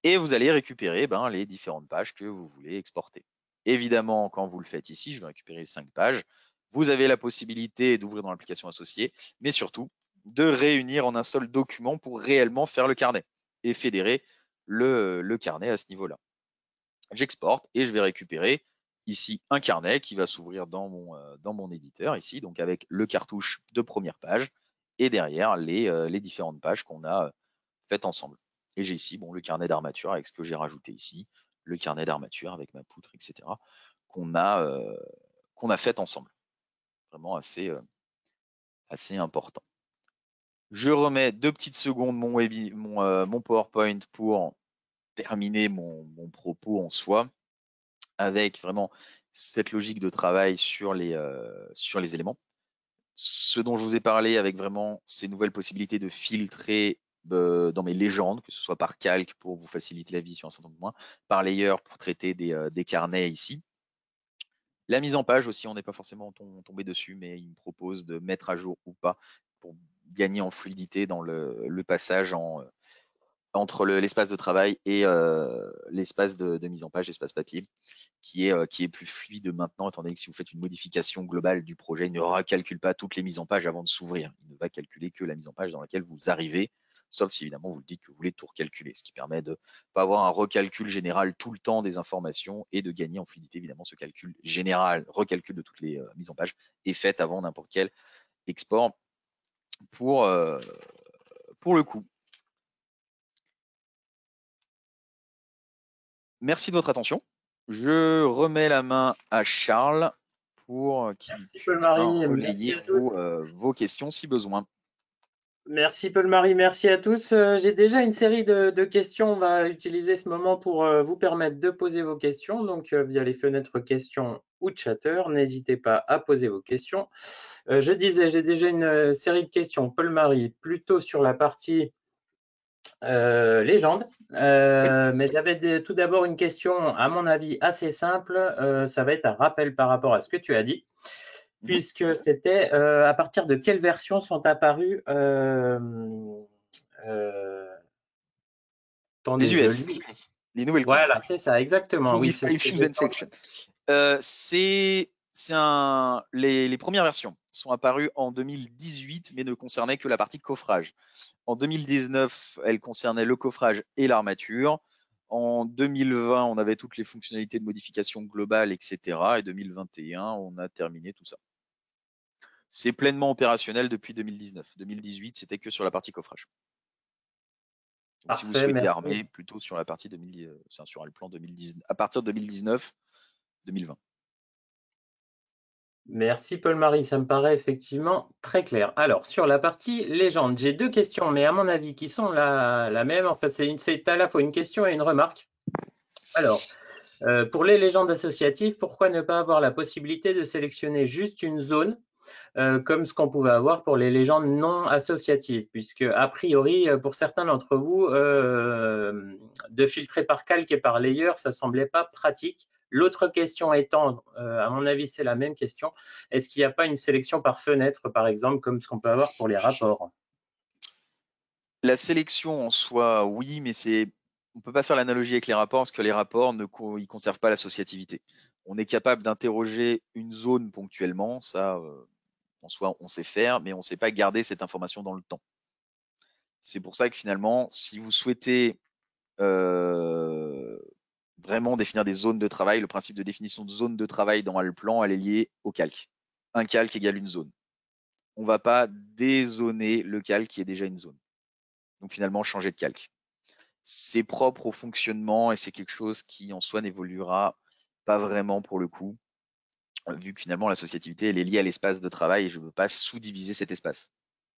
Et vous allez récupérer les différentes pages que vous voulez exporter. Évidemment, quand vous le faites ici, je vais récupérer 5 pages. Vous avez la possibilité d'ouvrir dans l'application associée, mais surtout de réunir en un seul document pour réellement faire le carnet et fédérer le carnet à ce niveau-là. J'exporte et je vais récupérer ici un carnet qui va s'ouvrir dans mon éditeur ici, donc avec le cartouche de première page et derrière les différentes pages qu'on a faites ensemble. Et j'ai ici le carnet d'armature avec ce que j'ai rajouté ici, le carnet d'armature avec ma poutre, etc. qu'on a fait ensemble. Vraiment assez important. Je remets 2 petites secondes mon PowerPoint pour terminer mon propos en soi, avec vraiment cette logique de travail sur les éléments. Ce dont je vous ai parlé avec vraiment ces nouvelles possibilités de filtrer dans mes légendes, que ce soit par calque pour vous faciliter la vie sur un certain nombre de points, par layer pour traiter des carnets ici. La mise en page aussi, on n'est pas forcément tombé dessus, mais il me propose de mettre à jour ou pas pour gagner en fluidité dans le passage entre l'espace de travail et l'espace de mise en page, l'espace papier, qui est plus fluide maintenant, étant donné que si vous faites une modification globale du projet, il ne recalcule pas toutes les mises en page avant de s'ouvrir. Il ne va calculer que la mise en page dans laquelle vous arrivez, sauf si évidemment vous dites que vous voulez tout recalculer, ce qui permet de ne pas avoir un recalcul général tout le temps des informations et de gagner en fluidité. Évidemment, ce calcul général, recalcul de toutes les mises en page est fait avant n'importe quel export pour le coup. Merci de votre attention. Je remets la main à Charles pour qu'il puisse relayer vos questions si besoin. Merci Paul-Marie, merci à tous. J'ai déjà une série de questions. On va utiliser ce moment pour vous permettre de poser vos questions. Donc, via les fenêtres questions ou chatter, n'hésitez pas à poser vos questions. Je disais, j'ai déjà une série de questions, Paul-Marie, plutôt sur la partie légende. Mais j'avais tout d'abord une question, à mon avis, assez simple. Ça va être un rappel par rapport à ce que tu as dit. Puisque c'était à partir de quelles versions sont apparues les US, les nouvelles couches. Voilà, c'est ça, exactement. Oui, c'est les premières versions sont apparues en 2018, mais ne concernaient que la partie coffrage. En 2019, elles concernaient le coffrage et l'armature. En 2020, on avait toutes les fonctionnalités de modification globale, etc. Et 2021, on a terminé tout ça. C'est pleinement opérationnel depuis 2019. 2018, c'était que sur la partie coffrage. Donc, parfait, si vous souhaitez armer, plutôt sur la partie sur le plan 2019, à partir de 2019-2020. Merci Paul-Marie, ça me paraît effectivement très clair. Alors, sur la partie légende, j'ai 2 questions, mais à mon avis, qui sont la même. En fait, c'est à la fois une question et une remarque. Alors, pour les légendes associatives, pourquoi ne pas avoir la possibilité de sélectionner juste une zone comme ce qu'on pouvait avoir pour les légendes non associatives, puisque a priori, pour certains d'entre vous, de filtrer par calque et par layer, ça semblait pas pratique. L'autre question étant, à mon avis, c'est la même question, est-ce qu'il n'y a pas une sélection par fenêtre, par exemple, comme ce qu'on peut avoir pour les rapports? La sélection en soi, oui, mais on ne peut pas faire l'analogie avec les rapports parce que les rapports ne conservent pas l'associativité. On est capable d'interroger une zone ponctuellement, ça, en soi, on sait faire, mais on ne sait pas garder cette information dans le temps. C'est pour ça que finalement, si vous souhaitez vraiment définir des zones de travail, le principe de définition de zone de travail dans Alplan, elle est liée au calque. Un calque égale une zone. On ne va pas dézoner le calque qui est déjà une zone. Donc finalement, changer de calque. C'est propre au fonctionnement et c'est quelque chose qui en soi n'évoluera pas vraiment pour le coup, vu que finalement l'associativité elle est liée à l'espace de travail et je ne veux pas sous-diviser cet espace,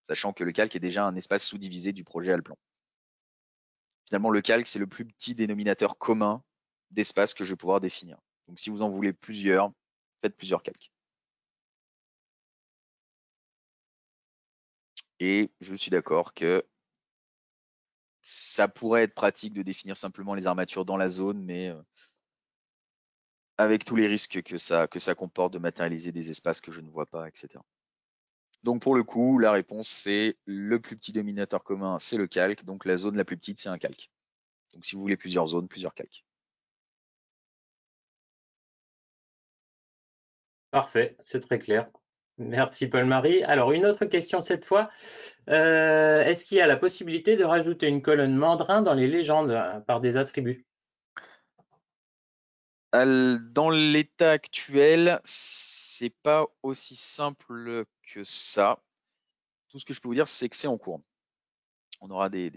sachant que le calque est déjà un espace sous-divisé du projet Alplan. Finalement, le calque, c'est le plus petit dénominateur commun d'espace que je vais pouvoir définir. Donc si vous en voulez plusieurs, faites plusieurs calques. Et je suis d'accord que ça pourrait être pratique de définir simplement les armatures dans la zone, mais avec tous les risques que ça comporte de matérialiser des espaces que je ne vois pas, etc. Donc pour le coup, la réponse, c'est le plus petit dénominateur commun, c'est le calque. Donc la zone la plus petite, c'est un calque. Donc si vous voulez plusieurs zones, plusieurs calques. Parfait, c'est très clair. Merci Paul-Marie. Alors, une autre question cette fois. Est-ce qu'il y a la possibilité de rajouter une colonne mandrin dans les légendes par des attributs? Dans l'état actuel, c'est pas aussi simple que ça. Tout ce que je peux vous dire, c'est que c'est en cours. On aura des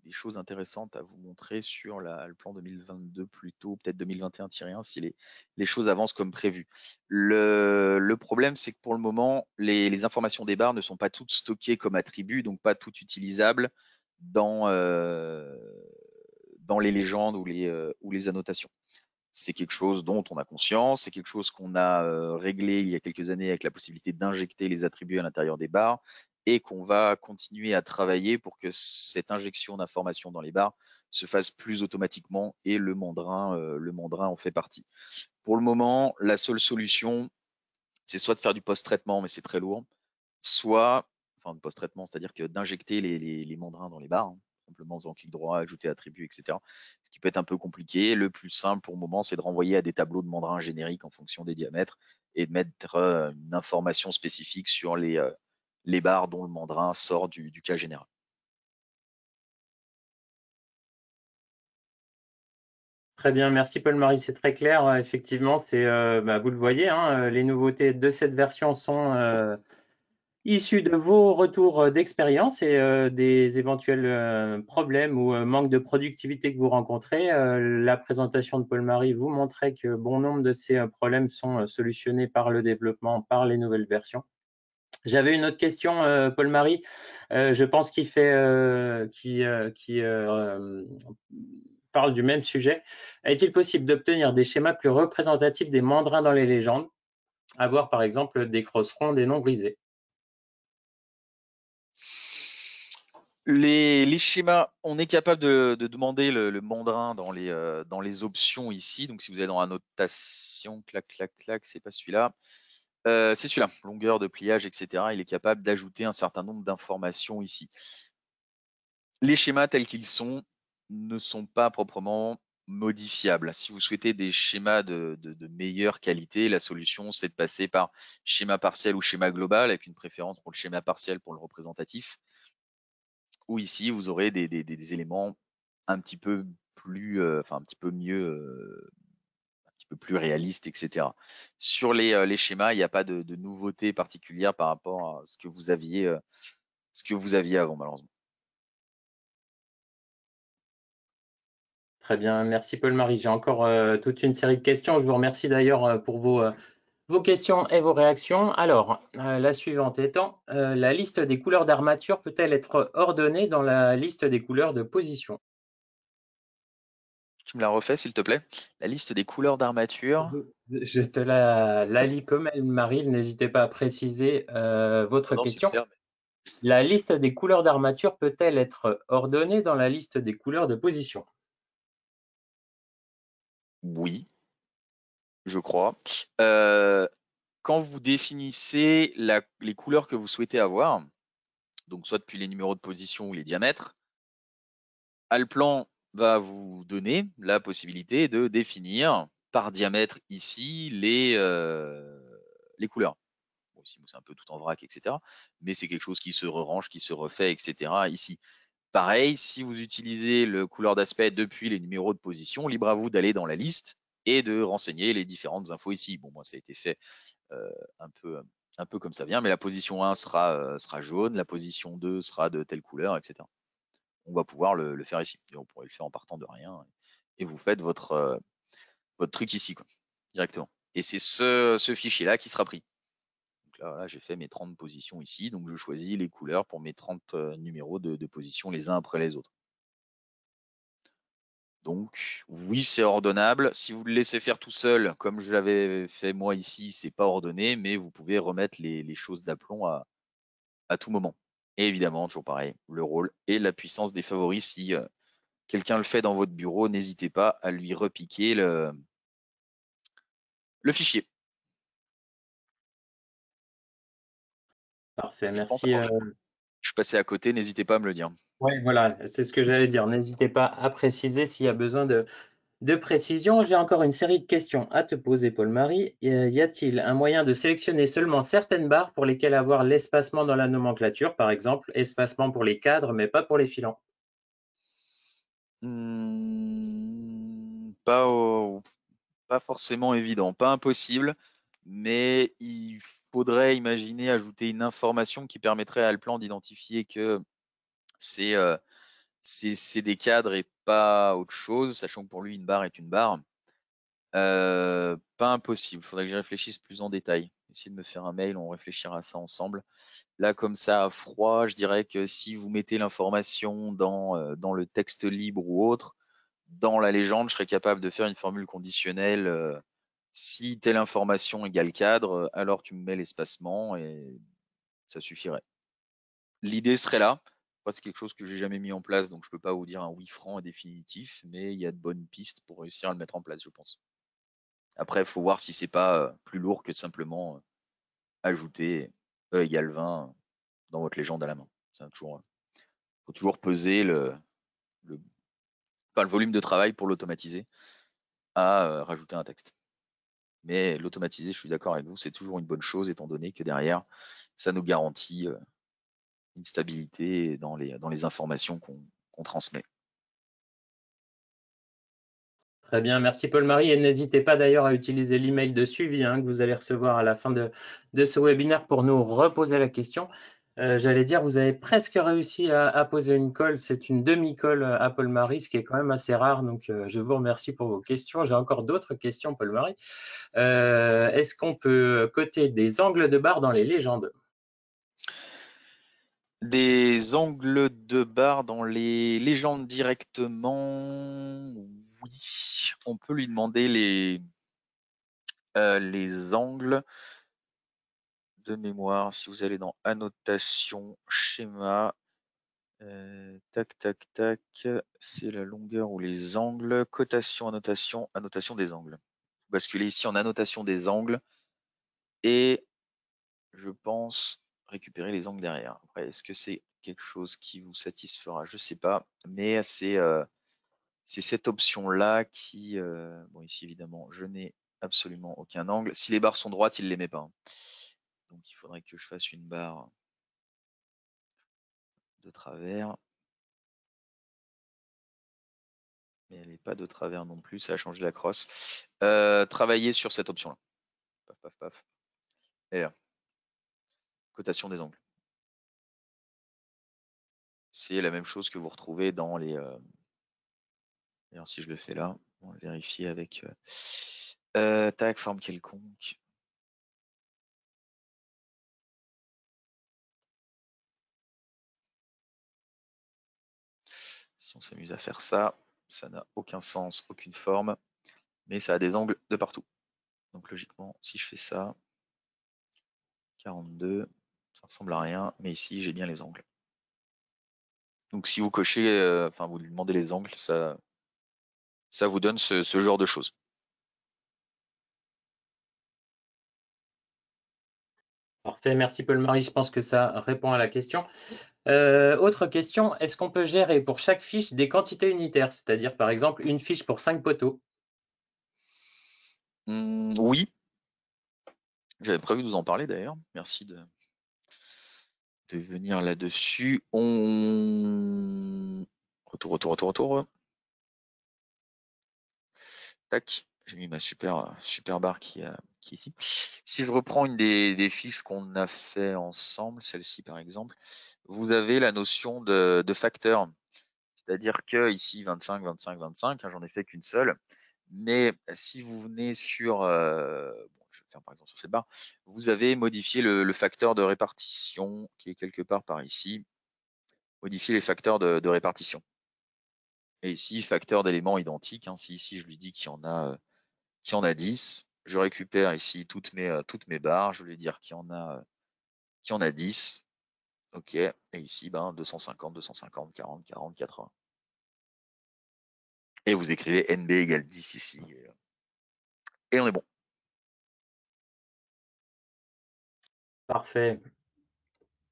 choses intéressantes à vous montrer sur le plan 2022 plutôt, peut-être 2021-1 si les choses avancent comme prévu. Le problème, c'est que pour le moment, les informations des barres ne sont pas toutes stockées comme attributs, donc pas toutes utilisables dans les légendes ou les annotations. C'est quelque chose dont on a conscience, c'est quelque chose qu'on a réglé il y a quelques années avec la possibilité d'injecter les attributs à l'intérieur des barres et qu'on va continuer à travailler pour que cette injection d'informations dans les barres se fasse plus automatiquement et le mandrin en fait partie. Pour le moment, la seule solution, c'est soit de faire du post-traitement, mais c'est très lourd, soit, enfin, de post-traitement, c'est-à-dire que d'injecter les mandrins dans les barres, hein, simplement en faisant clic droit, ajouter attribut, etc. Ce qui peut être un peu compliqué. Le plus simple pour le moment, c'est de renvoyer à des tableaux de mandrins génériques en fonction des diamètres et de mettre une information spécifique sur les barres dont le mandrin sort du cas général. Très bien, merci Paul-Marie, c'est très clair. Effectivement, vous le voyez, hein, les nouveautés de cette version sont issues de vos retours d'expérience et des éventuels problèmes ou manques de productivité que vous rencontrez. La présentation de Paul-Marie vous montrait que bon nombre de ces problèmes sont solutionnés par le développement, par les nouvelles versions. J'avais une autre question, Paul-Marie. Je pense qu'il parle du même sujet. Est-il possible d'obtenir des schémas plus représentatifs des mandrins dans les légendes, avoir par exemple des crosses rondes et non brisées? Les schémas, on est capable de demander le mandrin dans les options ici. Donc si vous allez dans la notation, clac, clac, clac, c'est pas celui-là. C'est celui-là, longueur de pliage, etc. Il est capable d'ajouter un certain nombre d'informations ici. Les schémas tels qu'ils sont ne sont pas proprement modifiables. Si vous souhaitez des schémas de meilleure qualité, la solution, c'est de passer par schéma partiel ou schéma global, avec une préférence pour le schéma partiel pour le représentatif, où ici, vous aurez des éléments un petit peu plus, un petit peu mieux, un petit peu plus réalistes, etc. Sur les schémas, il n'y a pas de nouveauté particulière par rapport à ce que vous aviez avant, malheureusement. Très bien, merci Paul-Marie. J'ai encore toute une série de questions. Je vous remercie d'ailleurs pour vos questions et vos réactions. Alors, la suivante étant, la liste des couleurs d'armature peut-elle être ordonnée dans la liste des couleurs de position? Tu me la refais, s'il te plaît? La liste des couleurs d'armature. Je te la lis comme elle, Marie. N'hésitez pas à préciser Non, votre non, c'est question. clair. La liste des couleurs d'armature peut-elle être ordonnée dans la liste des couleurs de position? Oui, je crois. Euh, Quand vous définissez les couleurs que vous souhaitez avoir, donc soit depuis les numéros de position ou les diamètres, Allplan va vous donner la possibilité de définir par diamètre ici les couleurs. Bon, ici, c'est un peu tout en vrac, etc. Mais c'est quelque chose qui se range, qui se refait, etc. ici. Pareil, si vous utilisez le couleur d'aspect depuis les numéros de position, libre à vous d'aller dans la liste et de renseigner les différentes infos ici. Bon, moi, ça a été fait euh, un peu, un peu comme ça vient, mais la position 1 sera jaune, la position 2 sera de telle couleur, etc. On va pouvoir le faire ici. Et on pourrait le faire en partant de rien. Et vous faites votre truc ici, quoi, directement. Et c'est ce fichier-là qui sera pris. Donc là, j'ai fait mes 30 positions ici. Donc je choisis les couleurs pour mes 30 numéros de position les uns après les autres. Donc oui, c'est ordonnable. Si vous le laissez faire tout seul, comme je l'avais fait moi ici, c'est pas ordonné, mais vous pouvez remettre les choses d'aplomb à tout moment. Et évidemment, toujours pareil, le rôle et la puissance des favoris. Si quelqu'un le fait dans votre bureau, n'hésitez pas à lui repiquer le fichier. Parfait, Je pense merci. avoir je suis passé à côté, n'hésitez pas à me le dire. Ouais, voilà, c'est ce que j'allais dire. N'hésitez pas à préciser s'il y a besoin de précision. J'ai encore une série de questions à te poser, Paul-Marie. Y a-t-il un moyen de sélectionner seulement certaines barres pour lesquelles avoir l'espacement dans la nomenclature, par exemple, espacement pour les cadres, mais pas pour les filants? Pas pas forcément évident, pas impossible, mais il faudrait imaginer ajouter une information qui permettrait à Alplan d'identifier que c'est c'est des cadres et pas autre chose, sachant que pour lui, une barre est une barre. Pas impossible, il faudrait que j'y réfléchisse plus en détail. Essayez de me faire un mail, on réfléchira à ça ensemble. Là, comme ça, à froid, je dirais que si vous mettez l'information dans le texte libre ou autre, dans la légende, je serais capable de faire une formule conditionnelle. Si telle information égale cadre, alors tu me mets l'espacement et ça suffirait. L'idée serait là. C'est quelque chose que j'ai jamais mis en place, donc je peux pas vous dire un oui franc et définitif, mais il y a de bonnes pistes pour réussir à le mettre en place, je pense. Après, il faut voir si c'est pas plus lourd que simplement ajouter E égale 20 dans votre légende à la main. Faut toujours peser le, enfin, le volume de travail pour l'automatiser à rajouter un texte. Mais l'automatiser, je suis d'accord avec vous, c'est toujours une bonne chose étant donné que derrière, ça nous garantit une stabilité dans les informations qu'on transmet. Très bien, merci Paul-Marie. Et n'hésitez pas d'ailleurs à utiliser l'email de suivi que vous allez recevoir à la fin de ce webinaire pour nous reposer la question. J'allais dire, vous avez presque réussi à poser une colle. C'est une demi-colle à Paul-Marie, ce qui est quand même assez rare. Donc, je vous remercie pour vos questions. J'ai encore d'autres questions, Paul-Marie. Est-ce qu'on peut coter des angles de barre dans les légendes? Des angles de barre dans les légendes directement, oui. On peut lui demander les angles de mémoire. Si vous allez dans annotation, schéma, tac, tac, tac, c'est la longueur ou les angles, cotation, annotation, annotation des angles. Vous basculez ici en annotation des angles et je pense récupérer les angles derrière. Après, est-ce que c'est quelque chose qui vous satisfera? Je sais pas, mais c'est cette option-là qui, bon ici évidemment, je n'ai absolument aucun angle. Si les barres sont droites, il ne les met pas, hein. Donc il faudrait que je fasse une barre de travers. Mais elle n'est pas de travers non plus, ça a changé la crosse. Travailler sur cette option-là. Paf, paf, paf. Et là, cotation des angles. C'est la même chose que vous retrouvez dans les. D'ailleurs, si je le fais là, on va vérifier avec. Tac, forme quelconque. Si on s'amuse à faire ça. ça n'a aucun sens, aucune forme, mais ça a des angles de partout. Donc logiquement, si je fais ça, 42, ça ressemble à rien, mais ici j'ai bien les angles. Donc si vous cochez, enfin vous lui demandez les angles, ça vous donne ce genre de choses. Parfait, merci Paul-Marie. Je pense que ça répond à la question. Autre question, est-ce qu'on peut gérer pour chaque fiche des quantités unitaires, c'est-à-dire par exemple une fiche pour 5 poteaux? Oui, j'avais prévu de vous en parler d'ailleurs. Merci de venir là-dessus. Retour. Tac, j'ai mis ma super barre qui est ici. Si je reprends une des fiches qu'on a fait ensemble, celle-ci par exemple, vous avez la notion de facteur. C'est-à-dire que ici 25, 25, 25, j'en ai fait qu'une seule. Mais si vous venez sur, bon, je vais faire par exemple sur cette barre, vous avez modifié le facteur de répartition qui est quelque part par ici. Modifier les facteurs de répartition. Et ici, facteur d'éléments identiques. Hein, si ici je lui dis qu'il y en a 10, je récupère ici toutes mes barres. Je vais lui dire qu'il y en a 10. OK. Et ici, 250, 250, 40, 40, 80. Et vous écrivez NB égale 10 ici. Et on est bon. Parfait.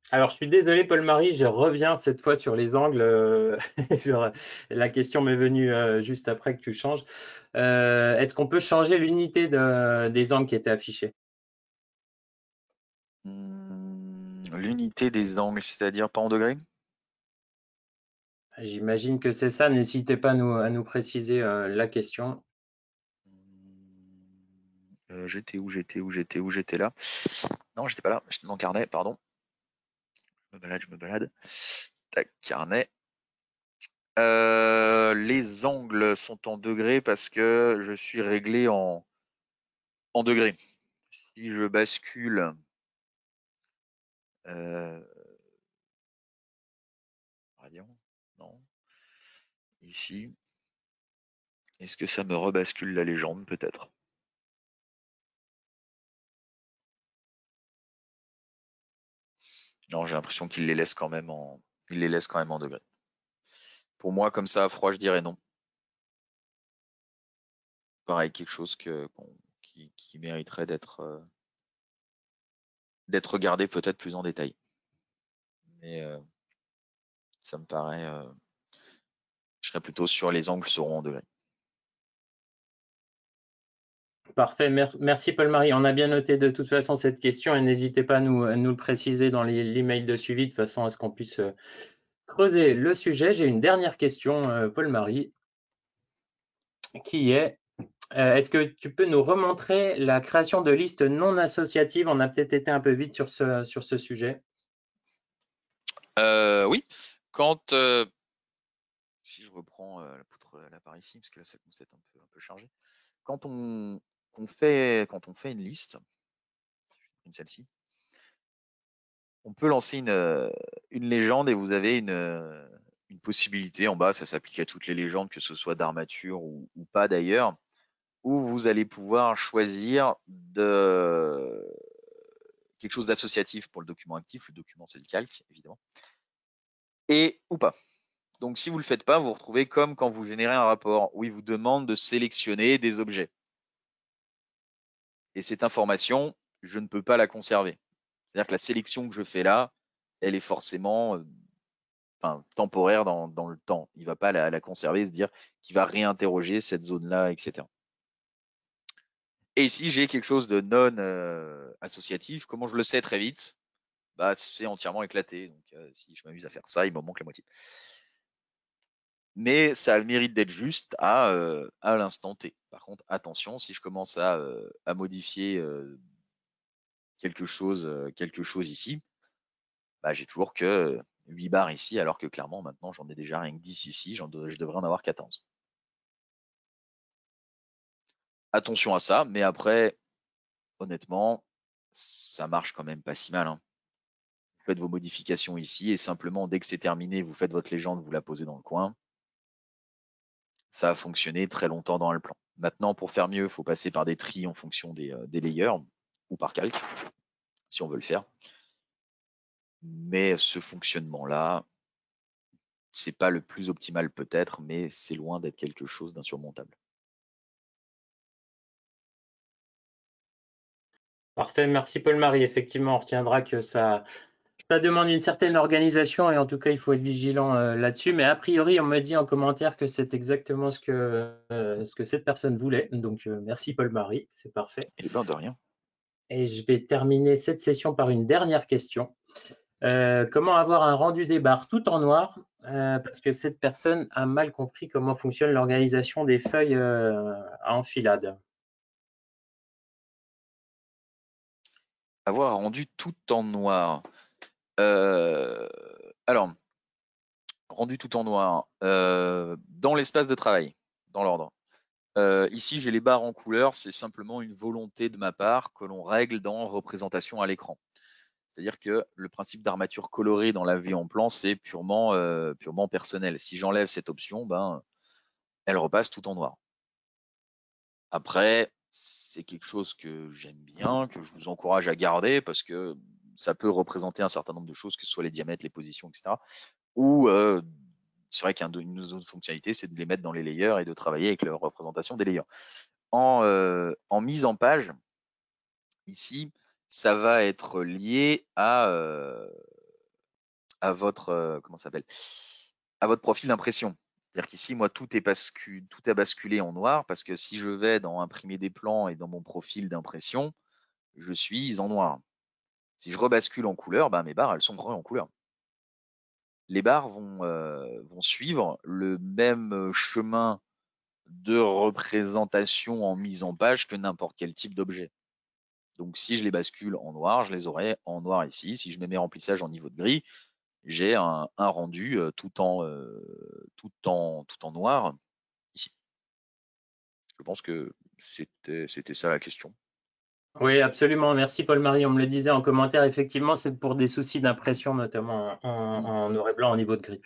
Alors, je suis désolé, Paul-Marie, je reviens cette fois sur les angles. La question m'est venue juste après que tu changes. Est-ce qu'on peut changer l'unité des angles qui étaient affichés? L'unité des angles, c'est-à-dire pas en degrés? J'imagine que c'est ça. N'hésitez pas à nous préciser la question. J'étais où? J'étais là. Non, j'étais pas là. J'étais dans mon carnet, pardon. Je me balade. Tac, carnet. Les angles sont en degrés parce que je suis réglé en degrés. Si je bascule radian, non. Ici, est-ce que ça me rebascule la légende? Peut-être. Non, j'ai l'impression qu'il les laisse quand même en degrés. Pour moi, comme ça, à froid, je dirais non. Pareil, quelque chose qui mériterait d'être regardé peut-être plus en détail. Mais ça me paraît, je serais plutôt sur les angles seront en degrés. Parfait. Merci, Paul-Marie. On a bien noté de toute façon cette question et n'hésitez pas à nous le préciser dans l'email de suivi de façon à ce qu'on puisse creuser le sujet. J'ai une dernière question, Paul-Marie, qui est est-ce que tu peux nous remontrer la création de listes non associatives? On a peut-être été un peu vite sur ce sujet. Oui, quand si je reprends la poutre là par ici, parce que là ça commence à être un peu chargé. Quand on fait une liste, une celle-ci, on peut lancer une légende et vous avez une possibilité en bas, ça s'applique à toutes les légendes, que ce soit d'armature ou pas d'ailleurs, où vous allez pouvoir choisir quelque chose d'associatif pour le document actif. Le document, c'est le calque, évidemment, et ou pas. Donc, si vous ne le faites pas, vous vous retrouvez comme quand vous générez un rapport où il vous demande de sélectionner des objets. Et cette information, je ne peux pas la conserver. C'est-à-dire que la sélection que je fais là, elle est forcément temporaire dans le temps. Il ne va pas la conserver, se dire qu'il va réinterroger cette zone-là, etc. Et ici, j'ai quelque chose de non associatif. Comment je le sais très vite? C'est entièrement éclaté. Donc, si je m'amuse à faire ça, il me manque la moitié. Mais ça a le mérite d'être juste à l'instant T. Par contre, attention, si je commence à modifier quelque chose ici, j'ai toujours que 8 barres ici, alors que clairement, maintenant, j'en ai déjà rien que 10 ici, je devrais en avoir 14. Attention à ça, mais après, honnêtement, ça marche quand même pas si mal. Hein. Vous faites vos modifications ici, et simplement, dès que c'est terminé, vous faites votre légende, vous la posez dans le coin. ça a fonctionné très longtemps dans Alplan. Maintenant, pour faire mieux, il faut passer par des tris en fonction des layers ou par calque, si on veut le faire. Mais ce fonctionnement-là, c'est pas le plus optimal peut-être, mais c'est loin d'être quelque chose d'insurmontable. Parfait, merci Paul-Marie. Effectivement, on retiendra que ça demande une certaine organisation et en tout cas, il faut être vigilant là-dessus. Mais a priori, on me dit en commentaire que c'est exactement ce que cette personne voulait. Donc, merci Paul-Marie, c'est parfait. Et ben de rien. Et je vais terminer cette session par une dernière question. Comment avoir un rendu des barres tout en noir parce que cette personne a mal compris comment fonctionne l'organisation des feuilles à enfilade. Avoir rendu tout en noir. Alors, rendu tout en noir dans l'espace de travail, dans l'ordre. Ici, j'ai les barres en couleur, c'est simplement une volonté de ma part que l'on règle dans représentation à l'écran. C'est-à-dire que le principe d'armature colorée dans la vue en plan, c'est purement personnel. Si j'enlève cette option, ben, elle repasse tout en noir. Après, c'est quelque chose que j'aime bien, que je vous encourage à garder parce que ça peut représenter un certain nombre de choses, que ce soit les diamètres, les positions, etc. Ou c'est vrai qu'une autre fonctionnalité, c'est de les mettre dans les layers et de travailler avec la représentation des layers. En mise en page, ici, ça va être lié à votre comment ça s'appelle, à votre profil d'impression. C'est-à-dire qu'ici, moi, tout a basculé en noir parce que si je vais dans imprimer des plans et dans mon profil d'impression, je suis en noir. Si je rebascule en couleur, ben, mes barres, elles sont en couleur. Les barres vont suivre le même chemin de représentation en mise en page que n'importe quel type d'objet. Donc, si je les bascule en noir, je les aurai en noir ici. Si je mets mes remplissages en niveau de gris, j'ai un rendu tout en noir ici. Je pense que c'était ça la question. Oui, absolument. Merci Paul-Marie. On me le disait en commentaire. Effectivement, c'est pour des soucis d'impression, notamment en noir et blanc au niveau de gris.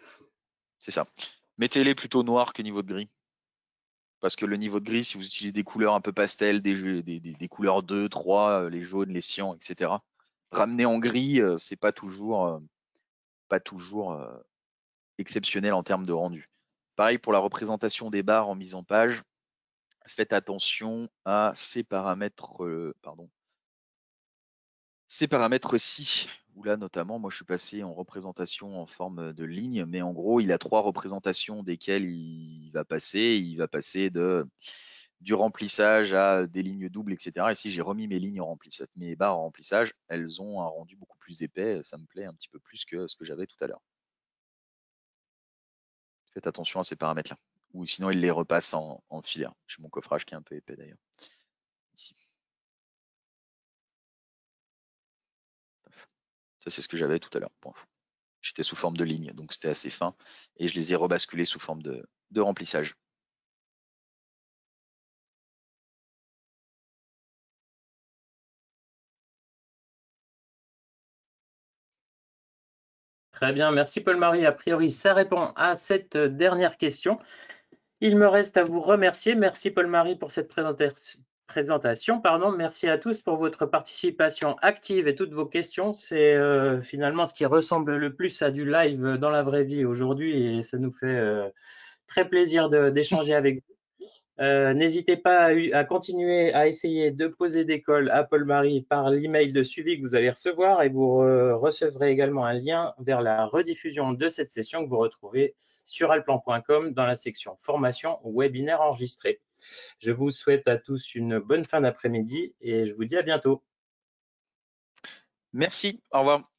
C'est ça. Mettez-les plutôt noirs que niveau de gris. Parce que le niveau de gris, si vous utilisez des couleurs un peu pastel, des couleurs 2, 3, les jaunes, les cyans, etc., ramener en gris, c'est pas toujours exceptionnel en termes de rendu. Pareil pour la représentation des barres en mise en page, faites attention à ces paramètres, ci, où là notamment, moi je suis passé en représentation en forme de ligne, mais en gros, il a 3 représentations desquelles il va passer du remplissage à des lignes doubles, etc. Ici, j'ai remis mes lignes en remplissage, mes barres en remplissage, elles ont un rendu beaucoup plus épais, ça me plaît un petit peu plus que ce que j'avais tout à l'heure. Faites attention à ces paramètres-là. Ou sinon, il les repasse en filaire. J'ai mon coffrage qui est un peu épais d'ailleurs. Ici. Ça, c'est ce que j'avais tout à l'heure. J'étais sous forme de ligne, donc c'était assez fin. Et je les ai rebasculés sous forme de remplissage. Très bien. Merci Paul-Marie. A priori, ça répond à cette dernière question. Il me reste à vous remercier. Merci Paul-Marie pour cette présentation. Merci à tous pour votre participation active et toutes vos questions. C'est finalement ce qui ressemble le plus à du live dans la vraie vie aujourd'hui et ça nous fait très plaisir d'échanger avec vous. N'hésitez pas à continuer à essayer de poser des calls à Paul-Marie par l'email de suivi que vous allez recevoir et vous recevrez également un lien vers la rediffusion de cette session que vous retrouvez sur alplan.com dans la section formation ou webinaire enregistré. Je vous souhaite à tous une bonne fin d'après-midi et je vous dis à bientôt. Merci, au revoir.